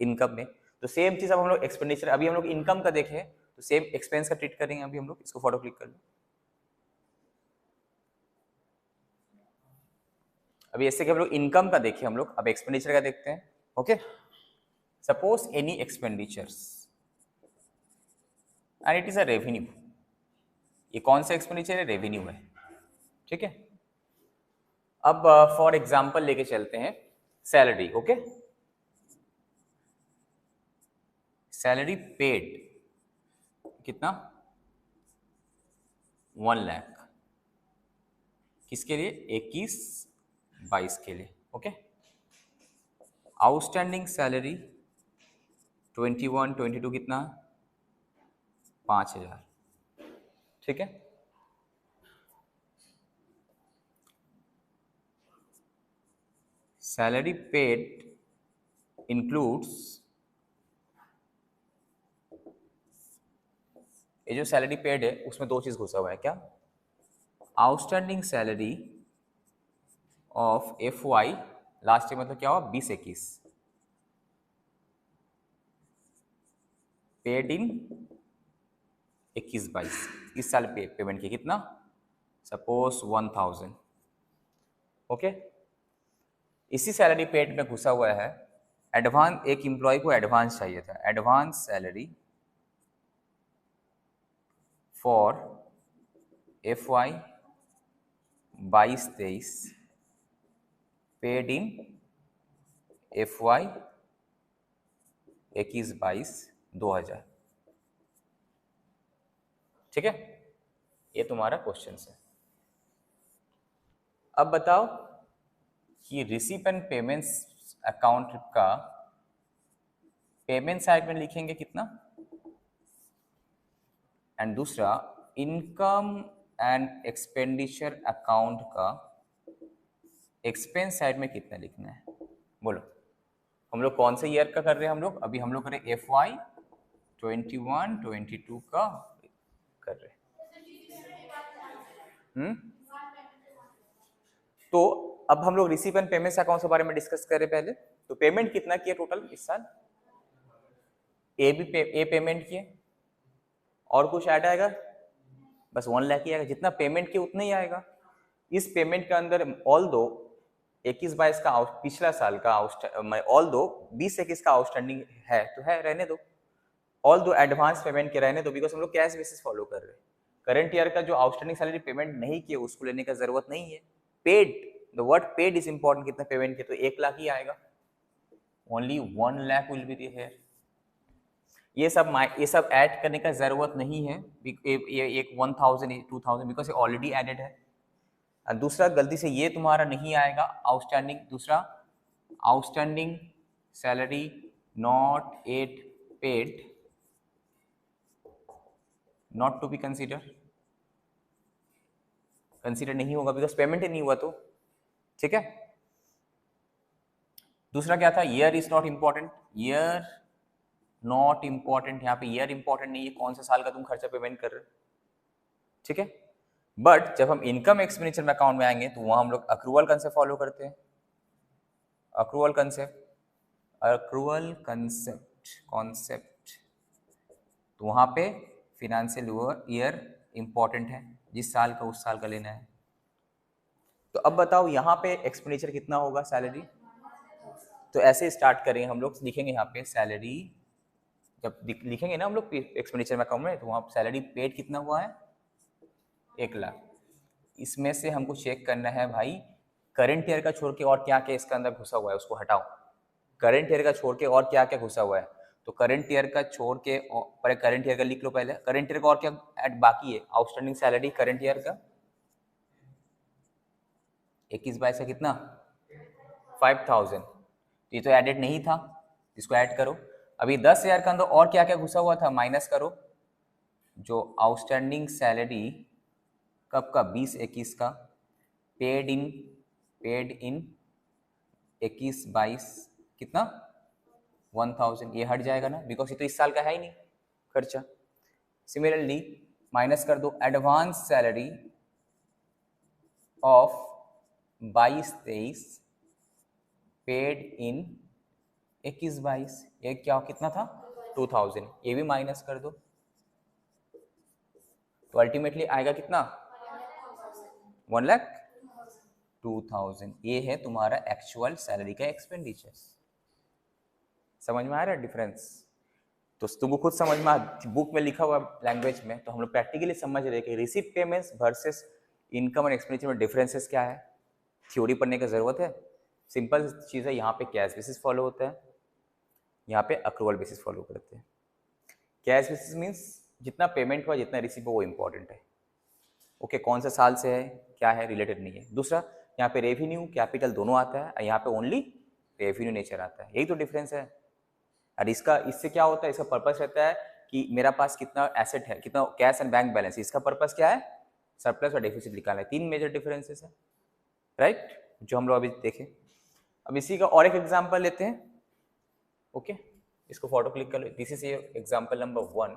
इनकम में। तो सेम चीज अब हम लोग एक्सपेंडिचर, अभी हम लोग इनकम का देखें तो सेम एक्सपेंस का ट्रीट करेंगे अभी हम लोग। इसको फोटो क्लिक कर लो। अभी ऐसे कि हम लोग इनकम का देखें हम लोग, अब एक्सपेंडिचर का देखते हैं। Okay, suppose any expenditures and it is a revenue, ये कौन सा एक्सपेंडिचर है, रेवेन्यू है। ठीक है, अब फॉर एग्जांपल लेके चलते हैं सैलरी। ओके, सैलरी पेड कितना, 1 लाख, किसके लिए, 21-22 के लिए। ओके, आउटस्टैंडिंग सैलरी 21-22 कितना, 5,000। ठीक है, सैलरी पेड includes ये जो सैलरी पेड है उसमें दो चीज घुसा हुआ है, क्या? Outstanding salary of FY last year मतलब क्या हुआ 20-21 पेड इन 21-22 इस साल पेमेंट किया कितना, सपोज 1000। ओके, इसी सैलरी पेड में घुसा हुआ है एडवांस, एक एम्प्लॉय को एडवांस चाहिए था, advance salary for FY 22-23 paid in FY 21-22 2000। ठीक है, ये तुम्हारा क्वेश्चन है। अब बताओ कि रिसीप एंड पेमेंट्स अकाउंट का पेमेंट साइड में लिखेंगे कितना, एंड दूसरा इनकम एंड एक्सपेंडिचर अकाउंट का एक्सपेंस साइड में कितना लिखना है। बोलो, हम लोग कौन से ईयर का कर रहे हैं? अभी हम लोग कर रहे हैं FY 21-22 का कर रहे हैं। तो अब हम लोग रिसीव एंड पेमेंट्स अकाउंट के बारे में डिस्कस कर रहे हैं पहले। तो पेमेंट कितना किया टोटल इस साल? ए पेमेंट किए, और कुछ ऐड आएगा? बस 1 लाख ही आएगा, जितना पेमेंट किया उतना ही आएगा। इस पेमेंट के अंदर ऑल दो 21-22 का पिछला साल का ऑल दो 20-21 का आउटस्टैंडिंग है तो है, रहने दो। ऑल दो एडवांस पेमेंट के रहने दो, बिकॉज हम लोग कैश बेसिस फॉलो कर रहे हैं। करंट ईयर का जो आउटस्टैंडिंग सैलरी पेमेंट नहीं किए उसको लेने का जरूरत नहीं है। Paid, the word paid is important, कितना पेमेंट किया, तो 1 लाख ही आएगा। Only 1 lakh will be there. ये सब ऐड करने का जरूरत नहीं है, ये एक 1000 2000 बिकॉज ये ऑलरेडी एडेड है। और दूसरा गलती से ये तुम्हारा नहीं आएगा आउटस्टैंडिंग, दूसरा outstanding salary not yet paid, not to be consider नहीं होगा बिकॉज पेमेंट ही नहीं हुआ तो। ठीक है, दूसरा क्या था, year is not important, year not important, यहाँ पे ईयर इंपॉर्टेंट नहीं है, कौन सा साल का तुम खर्चा पेमेंट कर रहे हो। ठीक है, बट जब हम इनकम एक्सपेंडिचर में अकाउंट में आएंगे तो वहां हम लोग अक्रूवल कंसेप्ट फॉलो करते हैं। अक्रूवल कॉन्सेप्ट तो वहां पे फिनेंशियल ईयर इंपॉर्टेंट है, जिस साल का उस साल का लेना है। तो अब बताओ यहाँ पे एक्सपेंडिचर कितना होगा सैलरी। तो ऐसे स्टार्ट करेंगे हम लोग, लिखेंगे यहाँ पे सैलरी, जब लिखेंगे ना हम लोग एक्सपेंडिचर में अकाउंट में, तो वहाँ सैलरी पेड कितना हुआ है 1 लाख। इसमें से हमको चेक करना है भाई करंट ईयर का छोड़ के और क्या क्या इसके अंदर घुसा हुआ है, उसको हटाओ। करंट ईयर का छोड़ के और क्या क्या घुसा हुआ है, तो करंट ईयर का छोड़ के पहले करंट ईयर का लिख लो, पहले करंट ईयर का और क्या ऐड बाकी है, आउटस्टैंडिंग सैलरी करंट ईयर का 21-22 का कितना 5000, तो ये तो एडेड नहीं था, इसको ऐड करो। अभी 10,000 के अंदर और क्या क्या घुसा हुआ था माइनस करो, जो आउटस्टैंडिंग सैलरी कब का 20-21 का पेड इन 21-22 कितना 1000, ये हट जाएगा ना बिकॉज ये तो इस साल का है ही नहीं खर्चा। सिमिलरली माइनस कर दो advance salary of 22-23 paid in 21-22, ये क्या कितना था 2000, ये भी माइनस कर दो, तो अल्टीमेटली आएगा कितना 1,02,000। ये है तुम्हारा एक्चुअल सैलरी का एक्सपेंडिचर। समझ में आ रहा है डिफरेंस? तो तुमको खुद समझ में, बुक में लिखा हुआ लैंग्वेज में, तो हम लोग प्रैक्टिकली समझ रहे कि receive payments versus income and expenditure में डिफरेंसेस क्या है। थ्योरी पढ़ने की जरूरत है, सिंपल चीज़ है, यहाँ पे कैश बेसिस फॉलो होता है, यहाँ पे अक्रूवल बेसिस फॉलो करते हैं। कैश बेसिस मीन्स जितना पेमेंट हुआ जितना रिसीव हुआ वो इंपॉर्टेंट है। ओके, कौन सा साल से है क्या है रिलेटेड नहीं है। दूसरा यहाँ पे रेवेन्यू कैपिटल दोनों आता है, यहाँ पे ओनली रेवेन्यू नेचर आता है, यही तो डिफरेंस है। और इससे क्या होता है, इसका पर्पस रहता है कि मेरा पास कितना एसेट है, कितना कैश एंड बैंक बैलेंस, इसका पर्पस क्या है सरप्लस और डेफिसिट निकालना है। 3 मेजर डिफरेंसेस है, राइट, जो हम लोग अभी देखें। अब इसी का और एक एग्जाम्पल लेते हैं। ओके, इसको फोटो क्लिक कर लो, दिस इज एग्जाम्पल नंबर 1।